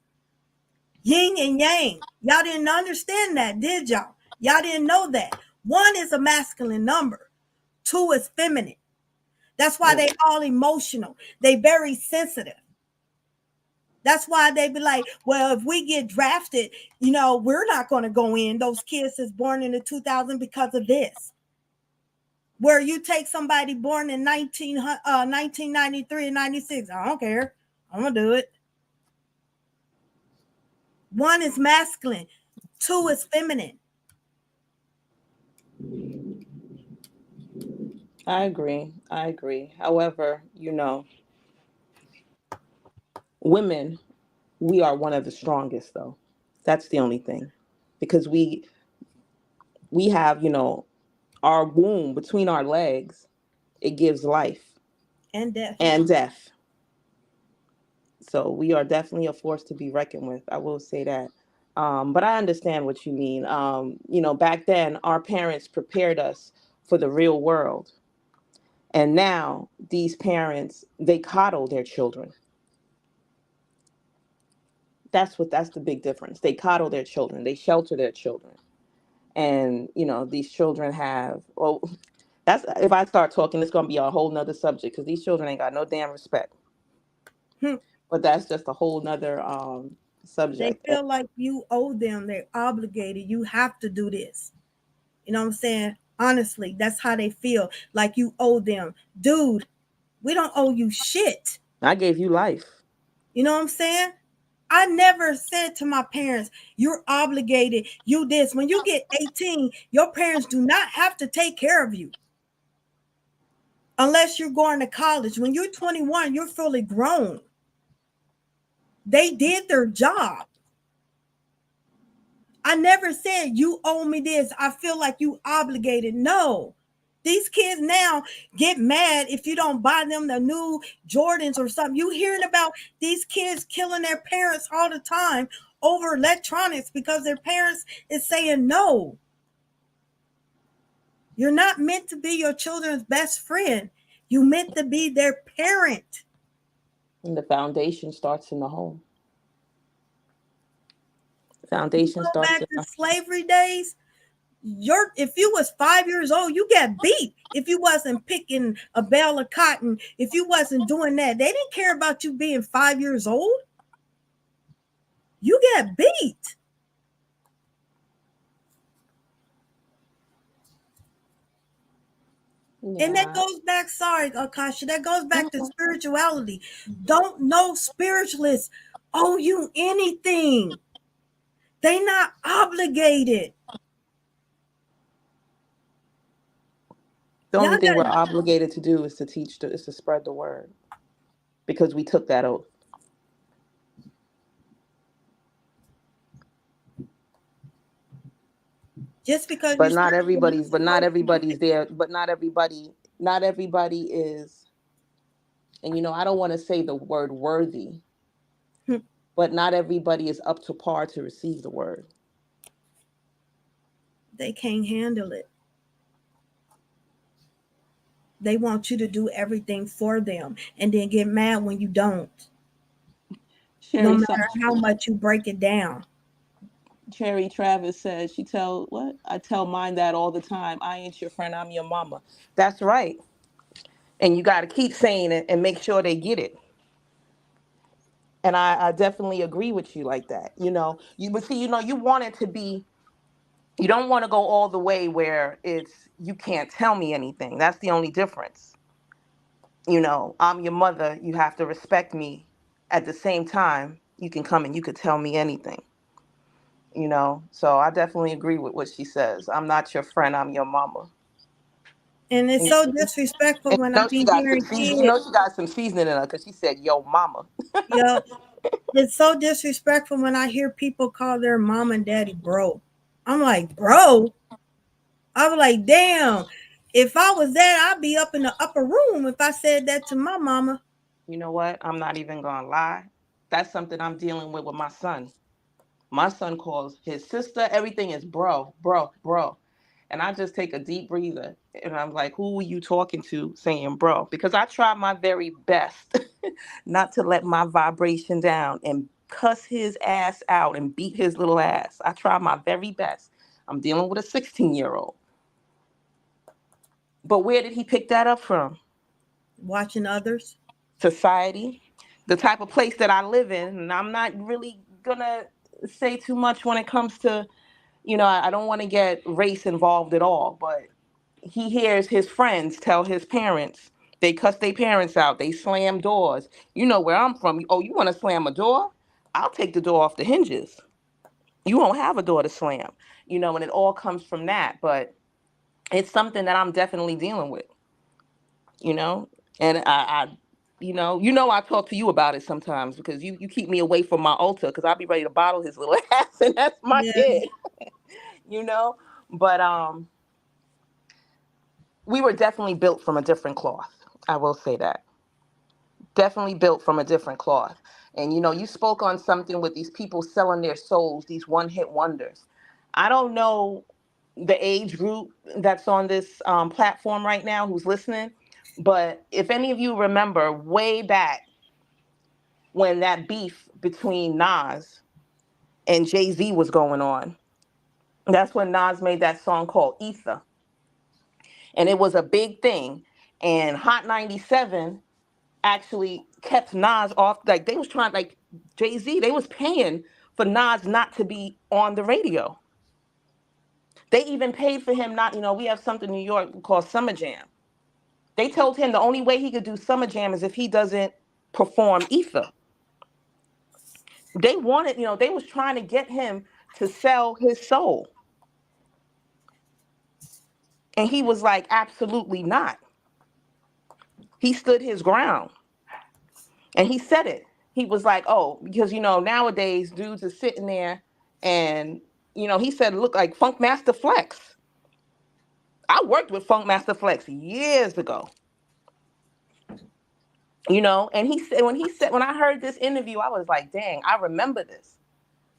Yin and yang. Y'all didn't understand that, did y'all? Y'all didn't know that. One is a masculine number, two is feminine. That's why they all emotional. They very sensitive. That's why they be like, well, if we get drafted, we're not going to go in. Those kids is born in the 2000 because of this. Where you take somebody born in 1993 and 96, I don't care. I'm going to do it. One is masculine, two is feminine. I agree. I agree. However, women, we are one of the strongest though. That's the only thing. Because we have, our womb between our legs, it gives life And death. and death. So we are definitely a force to be reckoned with. I will say that. But I understand what you mean. Back then, our parents prepared us for the real world. And now these parents, they coddle their children. That's the big difference. They coddle their children. They shelter their children. And, these children have, well, that's, if I start talking, it's going to be a whole nother subject because these children ain't got no damn respect. Hmm. But that's just a whole nother They subject. feel like you owe them. They're obligated. You have to do this. You know what I'm saying? Honestly, that's how they feel. Like you owe them. Dude, we don't owe you shit. I gave you life. You know what I'm saying? I never said to my parents, you're obligated, you this. When you get 18, your parents do not have to take care of you unless you're going to college. When you're 21, you're fully grown. They did their job. I never said you owe me this. I feel like you obligated. No. These kids now get mad if you don't buy them the new Jordans or something. You hearing about these kids killing their parents all the time over electronics because their parents is saying no. You're not meant to be your children's best friend. You meant to be their parent. And the foundation starts in the home. The You foundation go starts back in to the slavery days, if you was 5 years old, you got beat. If you wasn't picking a bale of cotton, if you wasn't doing that, they didn't care about you being 5 years old. You got beat. And that Yeah. goes back, sorry, Akasha, that goes back to spirituality. Don't know spiritualists owe you anything. They not obligated. The only Y'all thing we're got obligated to do is to is to spread the word because we took that oath. just because you But not spiritual everybody's. But doesn't not know everybody's there. But not everybody. Not everybody is. And I don't want to say the word worthy, but not everybody is up to par to receive the word. they can't handle it. They want you to do everything for them and then get mad when you don't, no Sherry matter how much you break it down. Cherry Travis says she tell what I tell mine that all the time. I ain't your friend. I'm your mama. That's right. And you got to keep saying it and make sure they get it. And I definitely agree with you like that. But see, you want it to be. You don't want to go all the way where it's you can't tell me anything. That's the only difference. I'm your mother. You have to respect me. At the same time, you can come and you could tell me anything. So I definitely agree with what she says. I'm not your friend. I'm your mama. And it's so disrespectful And when I be hearing you know kids. she got some seasoning in her because she said, "Yo, mama." Yeah, it's so disrespectful when I hear people call their mom and daddy bro. I'm like, bro. I'm like, damn. If I was that, I'd be up in the upper room if I said that to my mama. You know what? I'm not even gonna lie. That's something I'm dealing with my son. My son calls his sister, everything is bro, bro, bro. And I just take a deep breather and I'm like, who are you talking to saying bro? Because I try my very best not to let my vibration down and cuss his ass out and beat his little ass. I try my very best. I'm dealing with a 16-year-old. But where did he pick that up from? Watching others. Society, the type of place that I live in. And I'm not really gonna say too much when it comes to, I don't want to get race involved at all, but he hears his friends tell his parents, they cuss their parents out, they slam doors. You know where I'm from. Oh, you want to slam a door? I'll take the door off the hinges. You won't have a door to slam. And it all comes from that. But it's something that I'm definitely dealing with, you know? And I talk to you about it sometimes because you keep me away from my altar because I'll be ready to bottle his little ass and that's my Yeah, kid, you know? But we were definitely built from a different cloth. I will say that. Definitely built from a different cloth. And you spoke on something with these people selling their souls, these one-hit wonders. I don't know the age group that's on this platform right now who's listening, but if any of you remember way back when that beef between Nas and Jay-Z was going on, that's when Nas made that song called Ether. And it was a big thing. And Hot 97 actually kept Nas off. Like they was trying, like Jay-Z, they was paying for Nas not to be on the radio. They even paid for him not, we have something in New York called Summer Jam. They told him the only way he could do Summer Jam is if he doesn't perform Ether. They wanted, they was trying to get him to sell his soul. And he was like, absolutely not. He stood his ground. And he said it. He was like, oh, because, nowadays dudes are sitting there and, he said, look like Funk Master Flex. I worked with Funk Master Flex years ago, and when I heard this interview, I was like, dang, I remember this.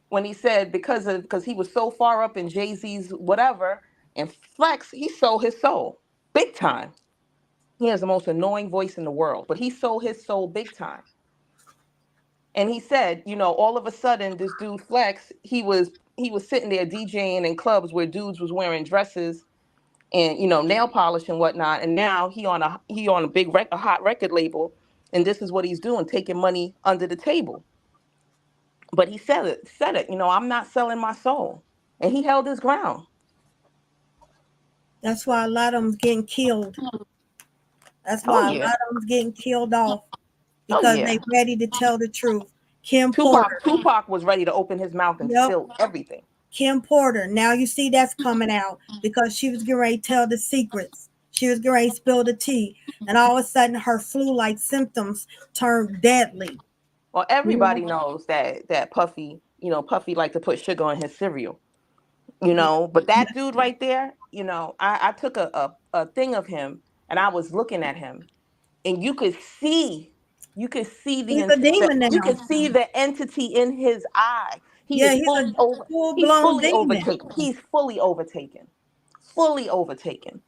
When he said, because he was so far up in Jay-Z's whatever, and Flex, he sold his soul big time. He has the most annoying voice in the world, but he sold his soul big time. And he said, all of a sudden, this dude Flex, he was sitting there DJing in clubs where dudes was wearing dresses and nail polish and whatnot. And now he on a a hot record label, and this is what he's doing, taking money under the table. But he said it. I'm not selling my soul, and he held his ground. that's why a lot of them's getting killed. That's Oh why a lot yeah, of them's getting killed off oh because they yeah. ready to tell the truth. Kim Tupac Porter. Tupac was ready to open his mouth and Yep. spill everything. Kim Porter. Now you see that's coming out because she was getting ready to tell the secrets. She was getting ready to spill the tea. And all of a sudden her flu-like symptoms turned deadly. Well, You know? everybody knows that Puffy, Puffy liked to put sugar on his cereal. Yeah. But that dude right there, I took a thing of him and I was looking at him and you could see He's a demon you now. could see the entity in his eye. Yeah, he's a He's full-blown fully demon. overtaken. He's fully overtaken. Fully overtaken.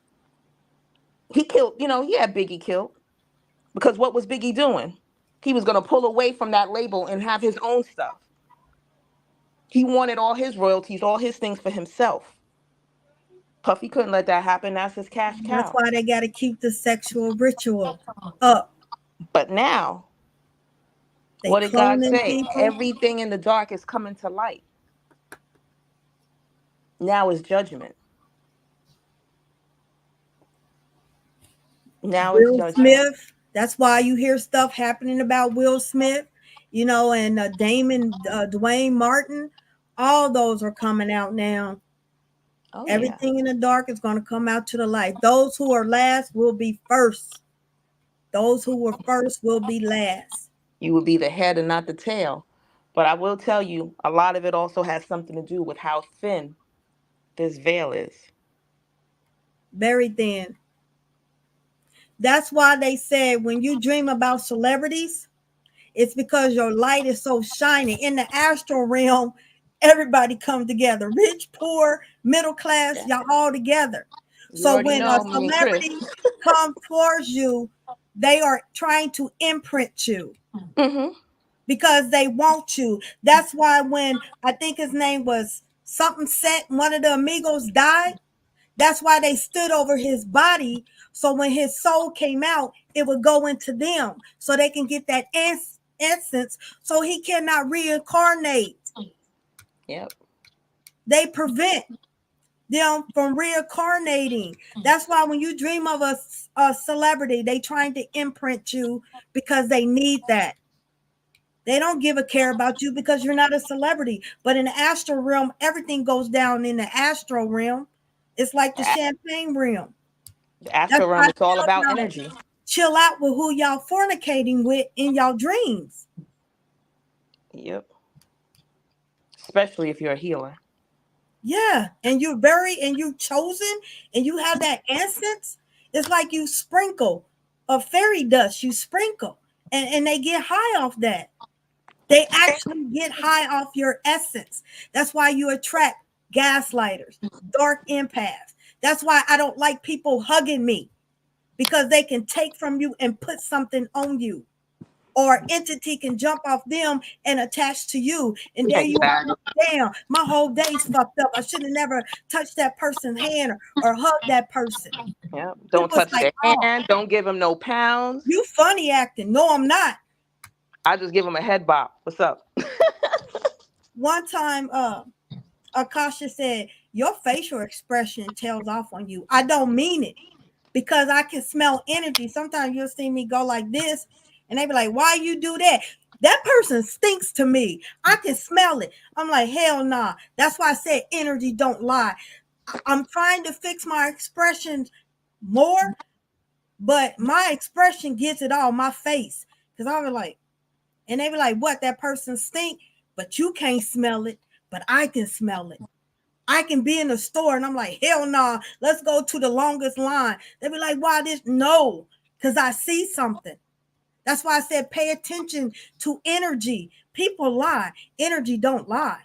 He killed, he had Biggie killed because what was Biggie doing? He was going to pull away from that label and have his own stuff. He wanted all his royalties, all his things for himself. Puffy couldn't let that happen. That's his cash That's cow. why they got to keep the sexual ritual up. But now, They what did God cloning say? people. Everything in the dark is coming to light. Now is judgment. Now is Will judgment. Smith. That's why you hear stuff happening about Will Smith, and Dwayne Martin. All those are coming out now. Oh yeah. Everything in the dark is going to come out to the light. Those who are last will be first. Those who were first will be last. You would be the head and not the tail. But I will tell you, a lot of it also has something to do with how thin this veil is. Very thin. That's why they said when you dream about celebrities, it's because your light is so shiny. In the astral realm, everybody come together. Rich, poor, middle class, Yeah. y'all all together. You So already when a know me and Chris. celebrity comes towards you, they are trying to imprint you Hmm. because they want you. That's why when I think his name was something set, one of the amigos died. That's why they stood over his body. So when his soul came out, it would go into them so they can get that essence so he cannot reincarnate. Yep. They prevent them from reincarnating. That's why when you dream of a celebrity, they trying to imprint you because they need that. They don't give a care about you because you're not a celebrity. But in the astral realm, everything goes down in the astral realm. It's like the A- champagne realm. The That's astral why I realm is all tell about y'all energy. chill out with who y'all fornicating with in y'all dreams. Yep. Especially if you're a healer. Yeah, and you're very and you chosen and you have that essence. It's like you sprinkle of fairy dust. You sprinkle, and they get high off that. They actually get high off your essence. That's why you attract gaslighters, dark empaths. That's why I don't like people hugging me because they can take from you and put something on you. Or entity can jump off them and attach to you. And there you are, Exactly. like, damn, my whole day's fucked up. I should have never touched that person's hand or hugged that person. Yep. It Don't was touch like, their oh, hand. Don't give them no pounds. you funny acting. No, I'm not. I just give them a head bop. What's up? One time, Akasha said, your facial expression tells off on you. I don't mean it because I can smell energy. Sometimes you'll see me go like this and they be like, why you do that? That person stinks to me. I can smell it. I'm like, hell nah. That's why I said energy don't lie. I'm trying to fix my expressions more, but my expression gets it all, my face. Because I was like, and they be like, what? That person stink, but you can't smell it, but I can smell it. I can be in the store and I'm like, hell no, nah, let's go to the longest line. They be like, why this? No, because I see something. That's why I said pay attention to energy. People lie. Energy don't lie.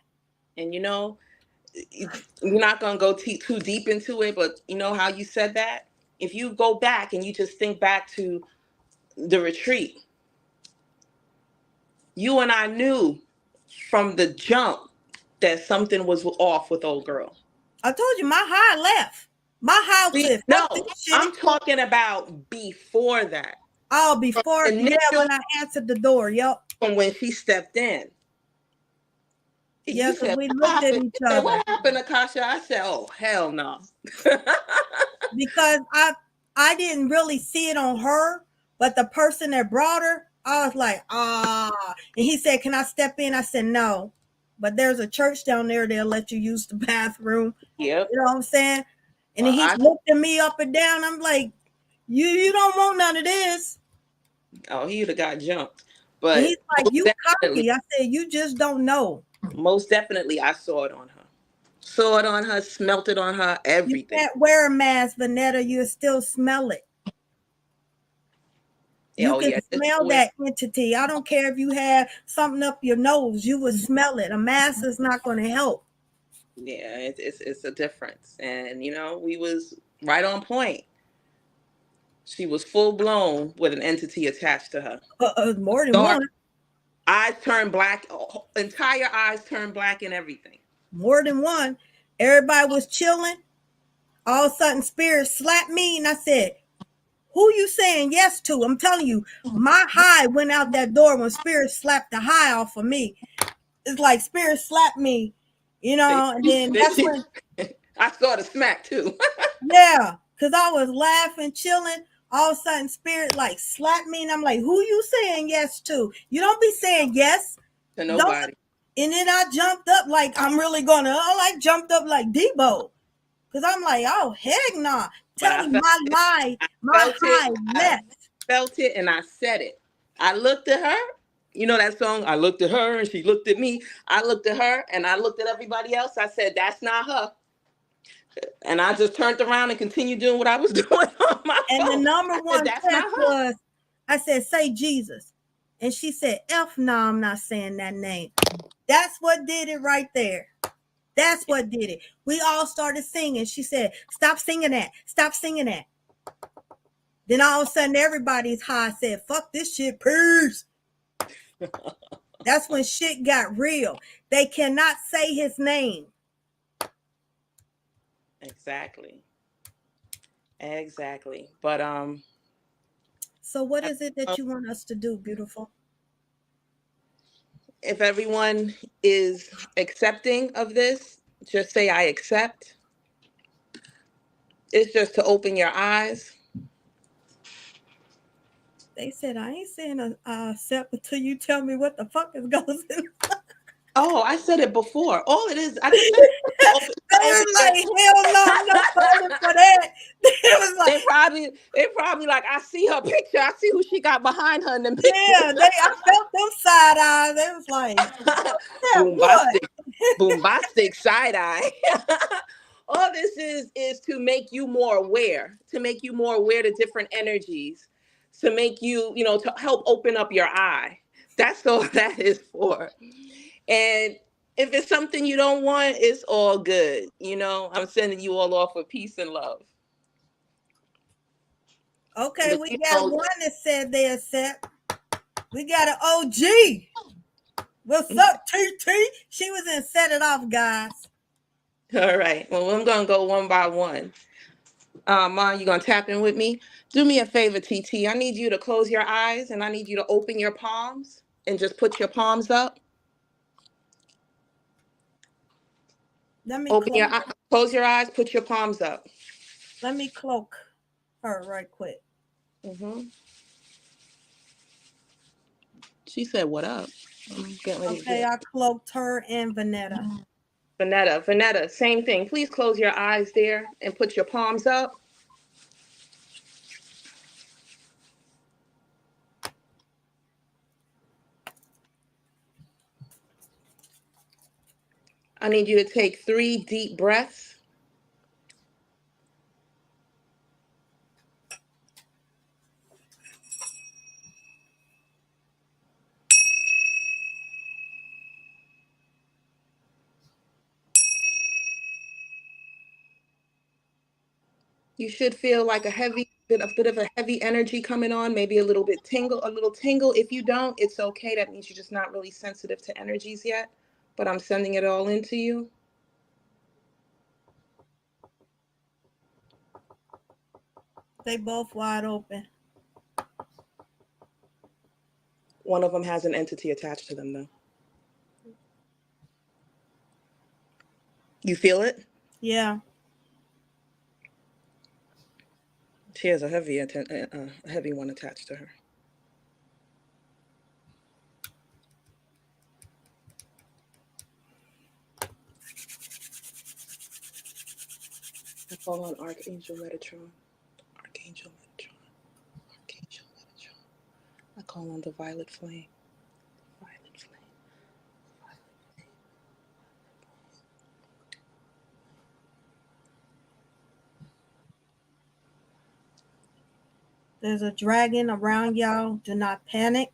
And we're not going to go too deep into it, but you know how you said that? If you go back and you just think back to the retreat, you and I knew from the jump that something was off with old girl. I told you my high left. My high said, fuck No, this shit. I'm talking about before that. Oh, From before, the yeah, initial, when I answered the door. Yep. from when she stepped in. Yeah, You because said, we what looked at happened? each You said, other. what happened, Akasha? I said, oh, hell no. Because I didn't really see it on her, but the person that brought her, I was like, ah. And he said, can I step in? I said, no. But there's a church down there, they'll let you use the bathroom. Yep. You know what I'm saying? And Well, then he's looking me up and down. I'm like, you don't want none of this. he would have got jumped. And he's But like, you cocky. I said, you just don't know. most definitely, I saw it on her. Saw it on her, smelt it on her, You everything. can't wear a mask, Vanetta. You still smell it. Yeah, You oh, can yeah. Just smell wear. that entity. I don't care if you have something up your nose, you would smell it. A mask is not going to help. Yeah, it's a difference. And, we was right on point. She was full blown with an entity attached to her. More than Dark one. eyes turned black, entire eyes turned black and everything. More than one. Everybody was chilling. All of a sudden, spirit slapped me, and I said, who you saying yes to? I'm telling you, my high went out that door when spirit slapped the high off of me. It's like spirit slapped me, and then that's when, I saw the smack too. yeah, because I was laughing, chilling. All of a sudden, spirit like slapped me, and I'm like, who you saying yes to? You don't be saying yes. To Don't. nobody. And then I jumped up like I'm really gonna. I like jumped up like Debo. Cause I'm like, oh heck no. But Tell I me felt it. I my felt it. high I left. felt it, and I said it. I looked at her. You know that song? I looked at her, and she looked at me. I looked at her, and I looked at everybody else. I said, "That's not her." And I just turned around and continued doing what I was doing on my And the phone. number I said, one "That's test not her." was, I said, say Jesus. And she said, F no, I'm not saying that name. That's what did it right there. That's what did it. We all started singing. She said, stop singing that. Stop singing that. Then all of a sudden, everybody's high said, fuck this shit, peace. That's when shit got real. They cannot say his name. Exactly. Exactly. But So, what is it that you want us to do, beautiful? if everyone is accepting of this, just say I accept. It's just to open your eyes. They said, I ain't saying a step until you tell me what the fuck is going on. Oh, I said it before. All it is, I just said They to open was your. like, hell no, I'm not falling for that. It was like, They probably like, I see her picture. I see who she got behind her in them pictures. yeah, I felt them side eyes. They was like, yeah, what? Boombastic, boombastic side eye. All this is to make you more aware, to make you more aware to different energies, to make you, to help open up your eye. That's all that is for. And if it's something you don't want, it's all good. I'm sending you all off with peace and love. Okay, But we got one that said they accept. We got an OG. What's up, TT? She was in Set It Off, guys. all right. Well, I'm gonna go one by one. Mom, you gonna tap in with me? Do me a favor, TT. I need you to close your eyes and I need you to open your palms and just put your palms up. Let me Open your cloak. close your eyes, put your palms up. Let me cloak her right quick. hmm She said, "What up?" I'm getting ready to Okay, get I cloaked her and Vanetta. Vanetta, same thing. Please close your eyes there and put your palms up. I need you to take 3 deep breaths. You should feel like a bit of a heavy energy coming on, maybe a little tingle. If you don't, it's okay. That means you're just not really sensitive to energies yet. But I'm sending it all into you. They both wide open. One of them has an entity attached to them, though. You feel it? Yeah. She has a heavy one attached to her. I call on Archangel Metatron. Archangel Metatron. Archangel Metatron. I call on the violet flame. Violet flame. There's a dragon around y'all. Do not panic.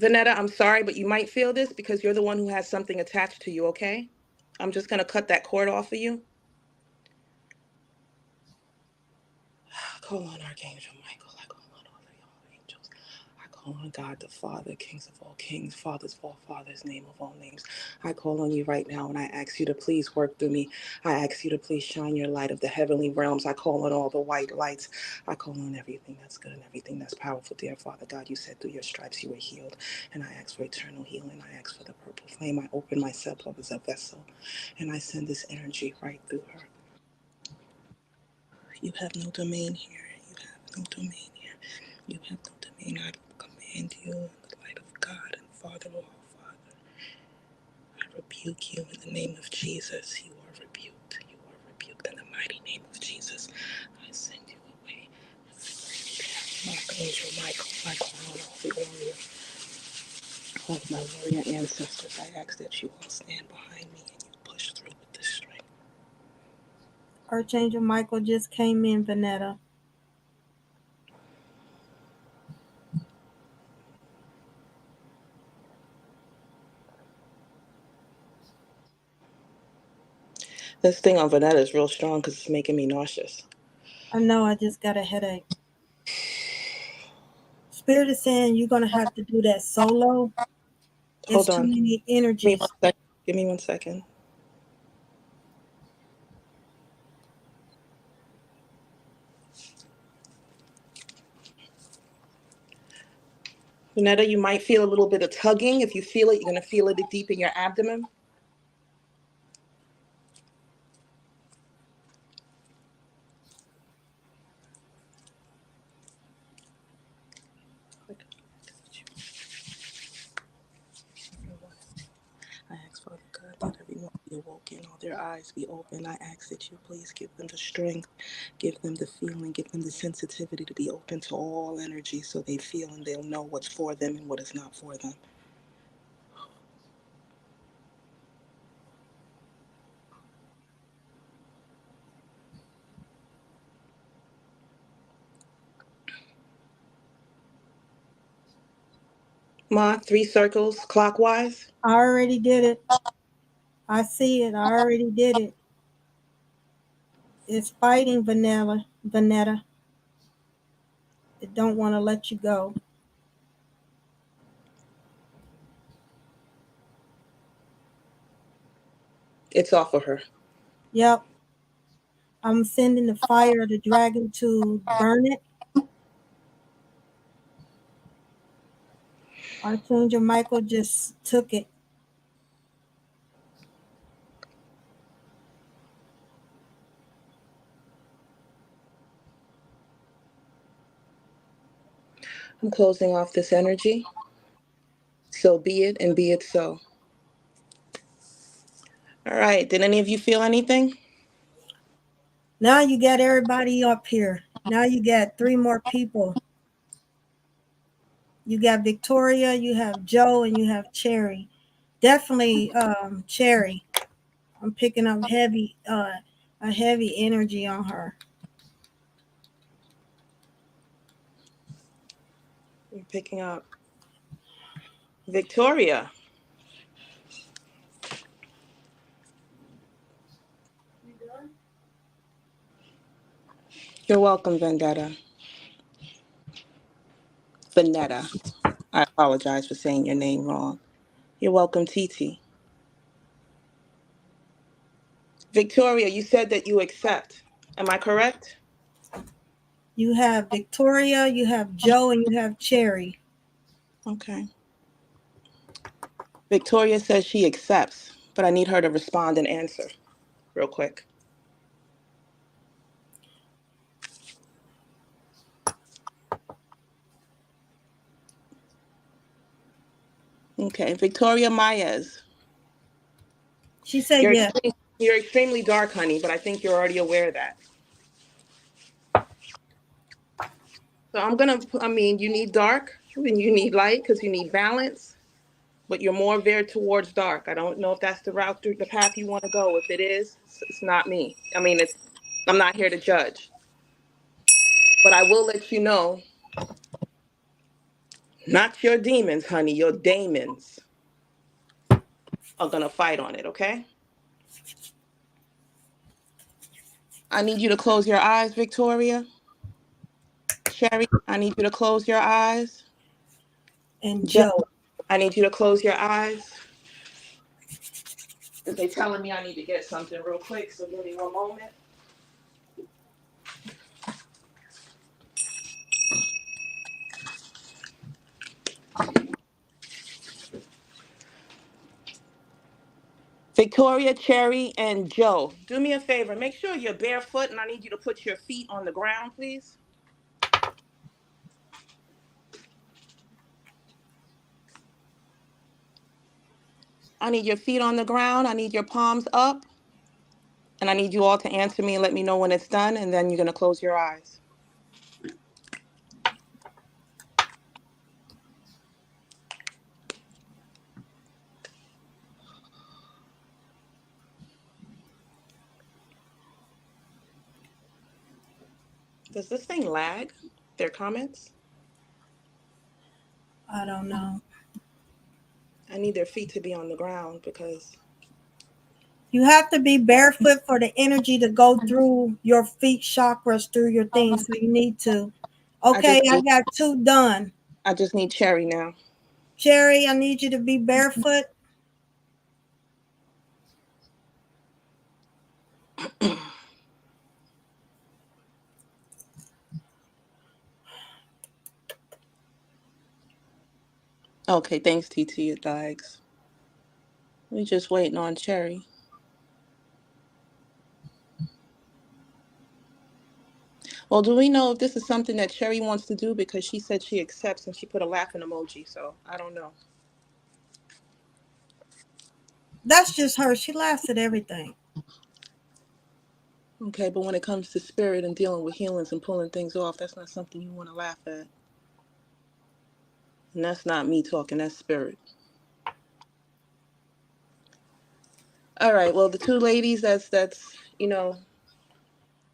Vanetta, I'm sorry, but you might feel this because you're the one who has something attached to you, okay? I'm just going to cut that cord off of you. Call on Archangel Michael. I call on all of y'all angels. I call on God the Father, kings of all kings, fathers of all fathers, name of all names. I call on you right now and I ask you to please work through me. I ask you to please shine your light of the heavenly realms. I call on all the white lights. I call on everything that's good and everything that's powerful. Dear Father God, you said through your stripes you were healed. And I ask for eternal healing. I ask for the purple flame. I open myself up as a vessel and I send this energy right through her. You have no domain here. You have no domain here. You have no domain. I command you in the light of God and Father of all Father. I rebuke rebuke you in the name of Jesus. You are rebuked. You are rebuked in the mighty name of Jesus. I send you away. Archangel Michael, the warrior of my warrior ancestors, I ask that you all stand behind me and you push through with this strength. Archangel Michael just came in, Vanetta. This thing on Vanetta is real strong because it's making me nauseous. I know I just got a headache. Spirit is saying you're gonna have to do that solo. It's Hold too on. many Give me one energies. second. Give me 1 second. Vanetta, you might feel a little bit of tugging. If you feel it, you're going to feel it deep in your abdomen. I ask, Father God, that everyone be awoken, all their eyes be open. I ask that you please give them the strength, give them the feeling, give them the sensitivity to be open to all energy so they feel and they'll know what's for them and what is not for them. Ma, 3 circles clockwise. I already did it. I see it. I already did it. It's fighting Vanilla, Vanetta. It don't want to let you go. It's off of her. Yep. I'm sending the fire of the dragon to burn it. Archangel Michael just took it. I'm closing off this energy. So be it and be it so. All right. Did any of you feel anything? Now you got everybody up here. Now you got three more people. You got Victoria, you have Joe, and you have Cherry. Definitely Cherry. I'm picking up a heavy energy on her. You're picking up Victoria. You're welcome, Vendetta. Vanetta. I apologize for saying your name wrong. You're welcome, TT. Victoria, you said that you accept. Am I correct? You have Victoria, you have Joe, and you have Cherry. Okay. Victoria says she accepts, but I need her to respond and answer real quick. Okay. Victoria Maez. She said You're yes. you're extremely dark, honey, but I think you're already aware of that. So I mean, you need dark and you need light because you need balance, but you're more veered towards dark. I don't know if that's the route through the path you want to go. If it is, it's not me. I mean, I'm not here to judge, but I will let you know, not your demons, honey, your daemons are gonna fight on it, okay? I need you to close your eyes, Victoria. Sherry, I need you to close your eyes. And Joe, Joe. I need you to close your eyes. They're telling me I need to get something real quick, so give me 1 moment. Victoria, Cherry, and Joe, do me a favor. Make sure you're barefoot, and I need you to put your feet on the ground, please. I need your feet on the ground. I need your palms up. And I need you all to answer me and let me know when it's done. And then you're going to close your eyes. Does this thing lag their comments? I don't know. I need their feet to be on the ground because You have to be barefoot for the energy to go through your feet chakras through your things. So you need to. I Okay, just I need got two done. I just need Cherry now. Sherry, I need you to be barefoot. Okay, thanks TT Diggs. We just waiting on Cherry. Well, do we know if this is something that Cherry wants to do? Because she said she accepts and she put a laughing emoji. So I don't know. That's just her. She laughs at everything. Okay, but when it comes to spirit and dealing with healings and pulling things off, that's not something you want to laugh at. And that's not me talking, that's spirit. All right, well, the two ladies, that's.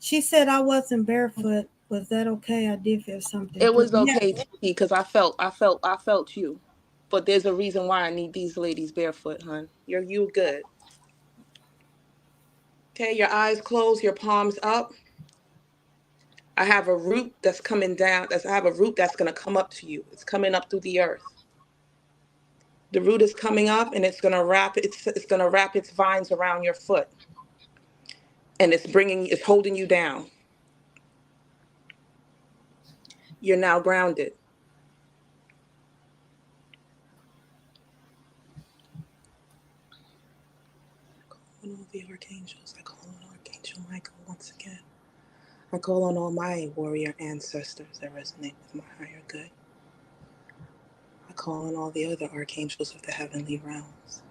She said I wasn't barefoot. Was that okay? I did feel something It through. was Yeah. okay, TT, because I felt you. But there's a reason why I need these ladies barefoot, hun. You good. Okay, your eyes closed, your palms up. I have a root that's coming down. I have a root that's gonna come up to you. It's coming up through the earth. The root is coming up, and it's gonna wrap its vines around your foot, and it's holding you down. You're now grounded. I call on all the archangels. I call on Archangel Michael once again. I call on all my warrior ancestors that resonate with my higher good. I call on all the other archangels of the heavenly realms.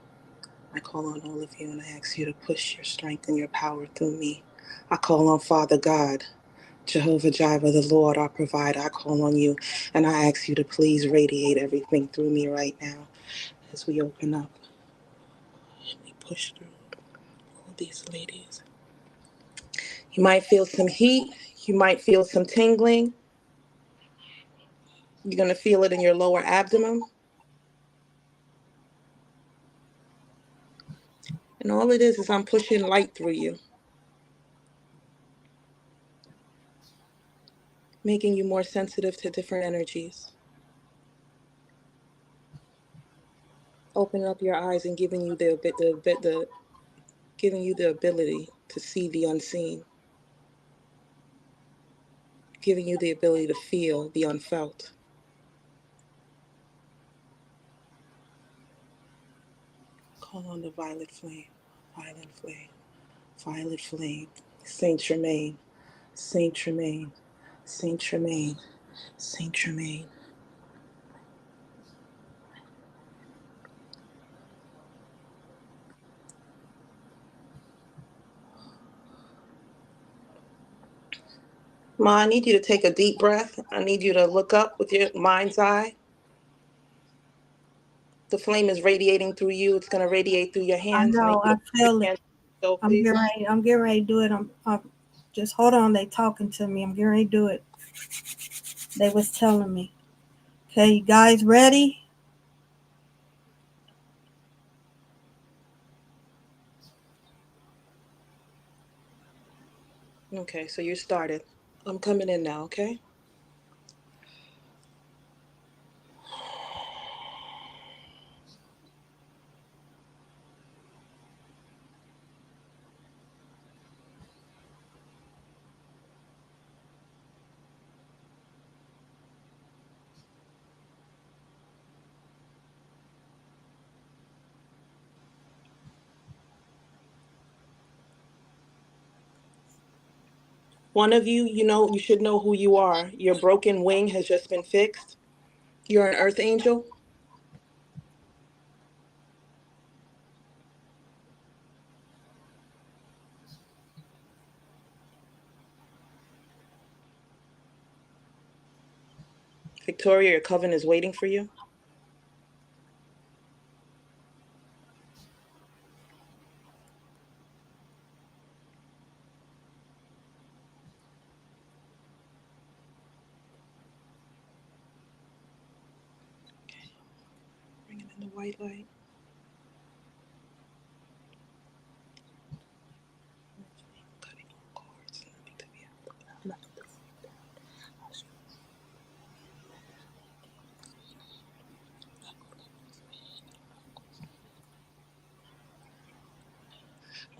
I call on all of you and I ask you to push your strength and your power through me. I call on Father God, Jehovah Jireh, the Lord, our provider. I call on you and I ask you to please radiate everything through me right now as we open up and we push through all these ladies. You might feel some heat, you might feel some tingling. You're going to feel it in your lower abdomen. And all it is I'm pushing light through you, making you more sensitive to different energies, opening up your eyes and giving you the ability to see the unseen, giving you the ability to feel the unfelt. Call on the violet flame, violet flame, violet flame. Saint Germain, Saint Germain, Saint Germain, Saint Germain. Ma, I need you to take a deep breath. I need you to look up with your mind's eye. The flame is radiating through you. It's going to radiate through your I hands. I need know. you I to put feel your it. hands so I'm getting please. ready. I'm getting ready to do it. I'm just hold on. They talking to me. I'm getting ready to do it. They was telling me. Okay, you guys ready? Okay, so you started. I'm coming in now, okay? One of you, you should know who you are. Your broken wing has just been fixed. You're an earth angel. Victoria, your coven is waiting for you. Bringing in the white light. Cutting all cords.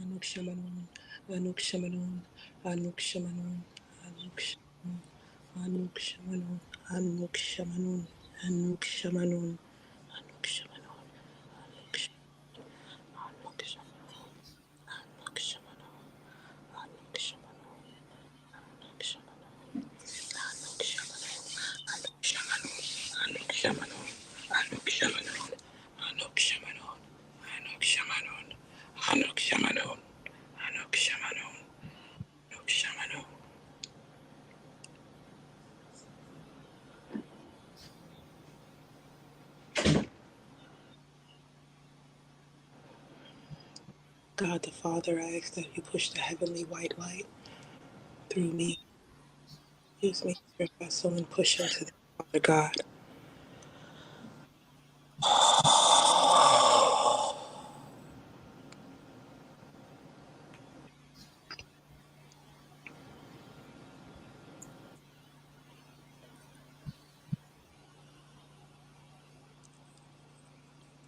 Anuk Shamanun, Anuk Shamanun, Anuk Shamanun, Anuk Shamanun, Anuk Shamanun, Anuk Shamanun, Anuk Shamanun, Anuk Shamanun, Anuk Shamanun, Anuk Shamanun, Anuk Shamanun, Anuk Shamanun, Anuk Shamanun, Anuk Shamanun, Anuk Shamanun, Anuk Shamanun, Anuk Shamanun, Anuk Shamanun, Anuk Shamanun, Anuk Shamanun. God the Father, I ask that you push the heavenly white light through me. Use me as your vessel and push into the Father God.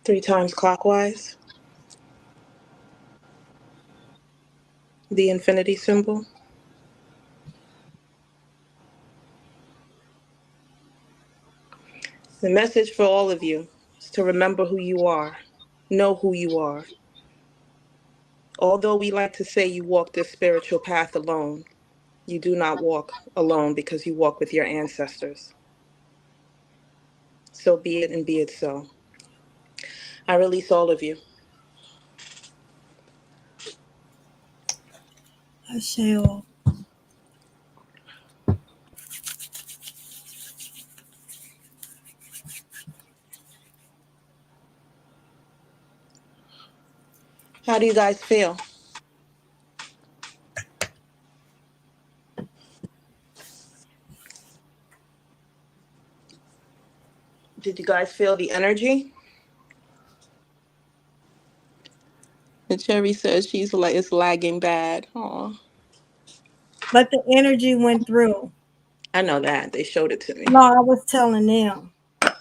3 times clockwise, the infinity symbol. The message for all of you is to remember who you are, know who you are. Although we like to say you walk this spiritual path alone, you do not walk alone because you walk with your ancestors. So be it and be it so. I release all of you. Asheo. How do you guys feel? Did you guys feel the energy? And Cherry says she's like it's lagging bad. Aw. But the energy went through. I know that. They showed it to me. No, I was telling them.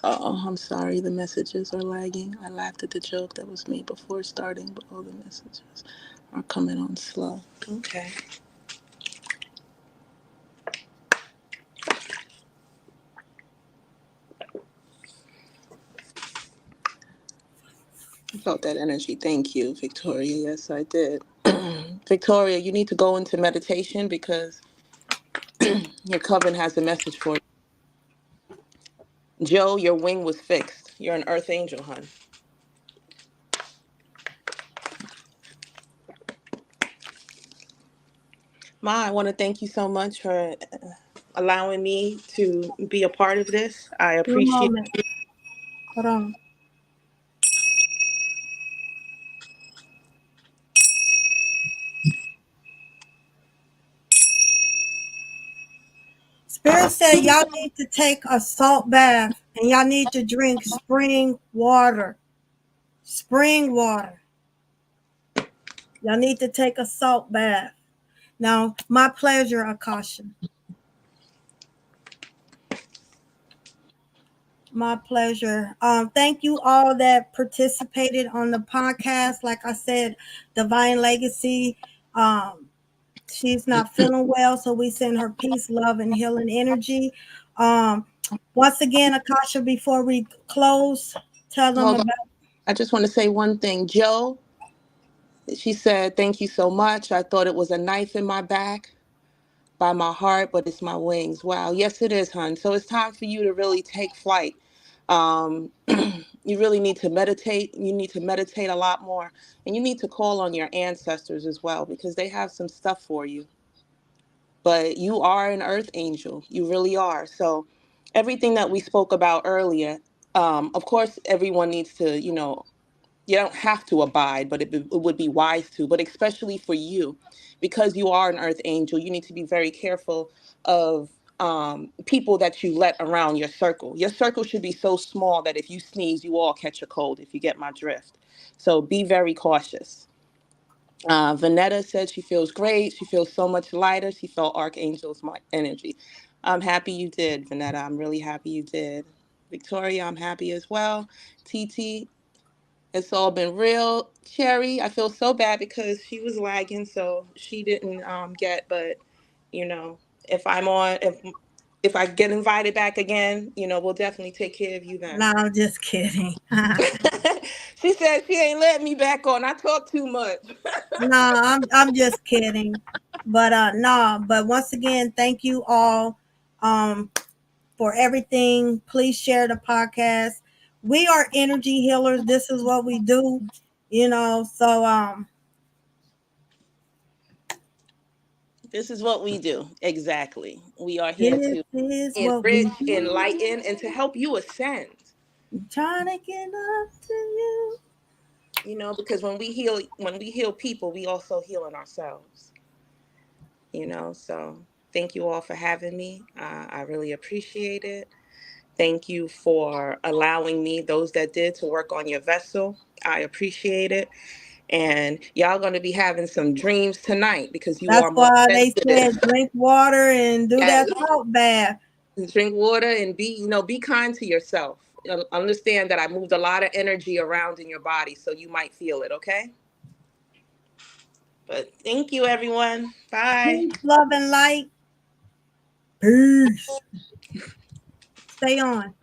Oh, I'm sorry. The messages are lagging. I laughed at the joke that was made before starting, but all the messages are coming on slow. Okay. I felt that energy. Thank you, Victoria. Yes, I did. Victoria, you need to go into meditation because your coven has a message for you. Joe, your wing was fixed. You're an earth angel, hon. Ma, I want to thank you so much for allowing me to be a part of this. I One appreciate. moment. Hold on. Spirit said y'all need to take a salt bath and y'all need to drink spring water. Spring water. Y'all need to take a salt bath. Now, my pleasure, Akasha. My pleasure. Thank you all that participated on the podcast. Like I said, Divine Legacy. She's not feeling well, so we send her peace, love, and healing energy. Um, Once again, Akasha, before we close, tell them Hold on. about. I just want to say one thing. Joe, she said, thank you so much. I thought it was a knife in my back by my heart, but it's my wings. Wow. Yes, it is, hon. So it's time for you to really take flight. You really need to meditate. You need to meditate a lot more. And you need to call on your ancestors as well because they have some stuff for you. But you are an earth angel. You really are. So everything that we spoke about earlier. Of course, everyone needs to, you don't have to abide, but it would be wise to. But especially for you, because you are an earth angel, you need to be very careful of people that you let around your circle. Your circle should be so small that if you sneeze, you all catch a cold, if you get my drift. So be very cautious. Vanetta said she feels great. She feels so much lighter. She felt Archangel's energy. I'm happy you did, Vanetta. I'm really happy you did. Victoria, I'm happy as well. TT, it's all been real. Cherry, I feel so bad because she was lagging, so she didn't get. But you know, if I'm on, if I get invited back again, we'll definitely take care of you No, then. I'm just kidding. She said she ain't letting me back on. I talk too much. No, I'm just kidding. But no, but once again, thank you all for everything. Please share the podcast. We are energy healers. This is what we do, so This is what we do. Exactly. We are here this to is what we enrich, do. enlighten, and to help you ascend. I'm trying to get up to you. Because when we heal people, we also heal in ourselves. So thank you all for having me. I really appreciate it. Thank you for allowing me, those that did, to work on your vessel. I appreciate it. And y'all going to be having some dreams tonight because you That's are more why they sensitive. said drink water and do that Yes. salt bath. Drink water and be kind to yourself. Understand that I moved a lot of energy around in your body, so you might feel it, okay? But thank you, everyone. Bye. Peace, love, and light. Peace. Stay on.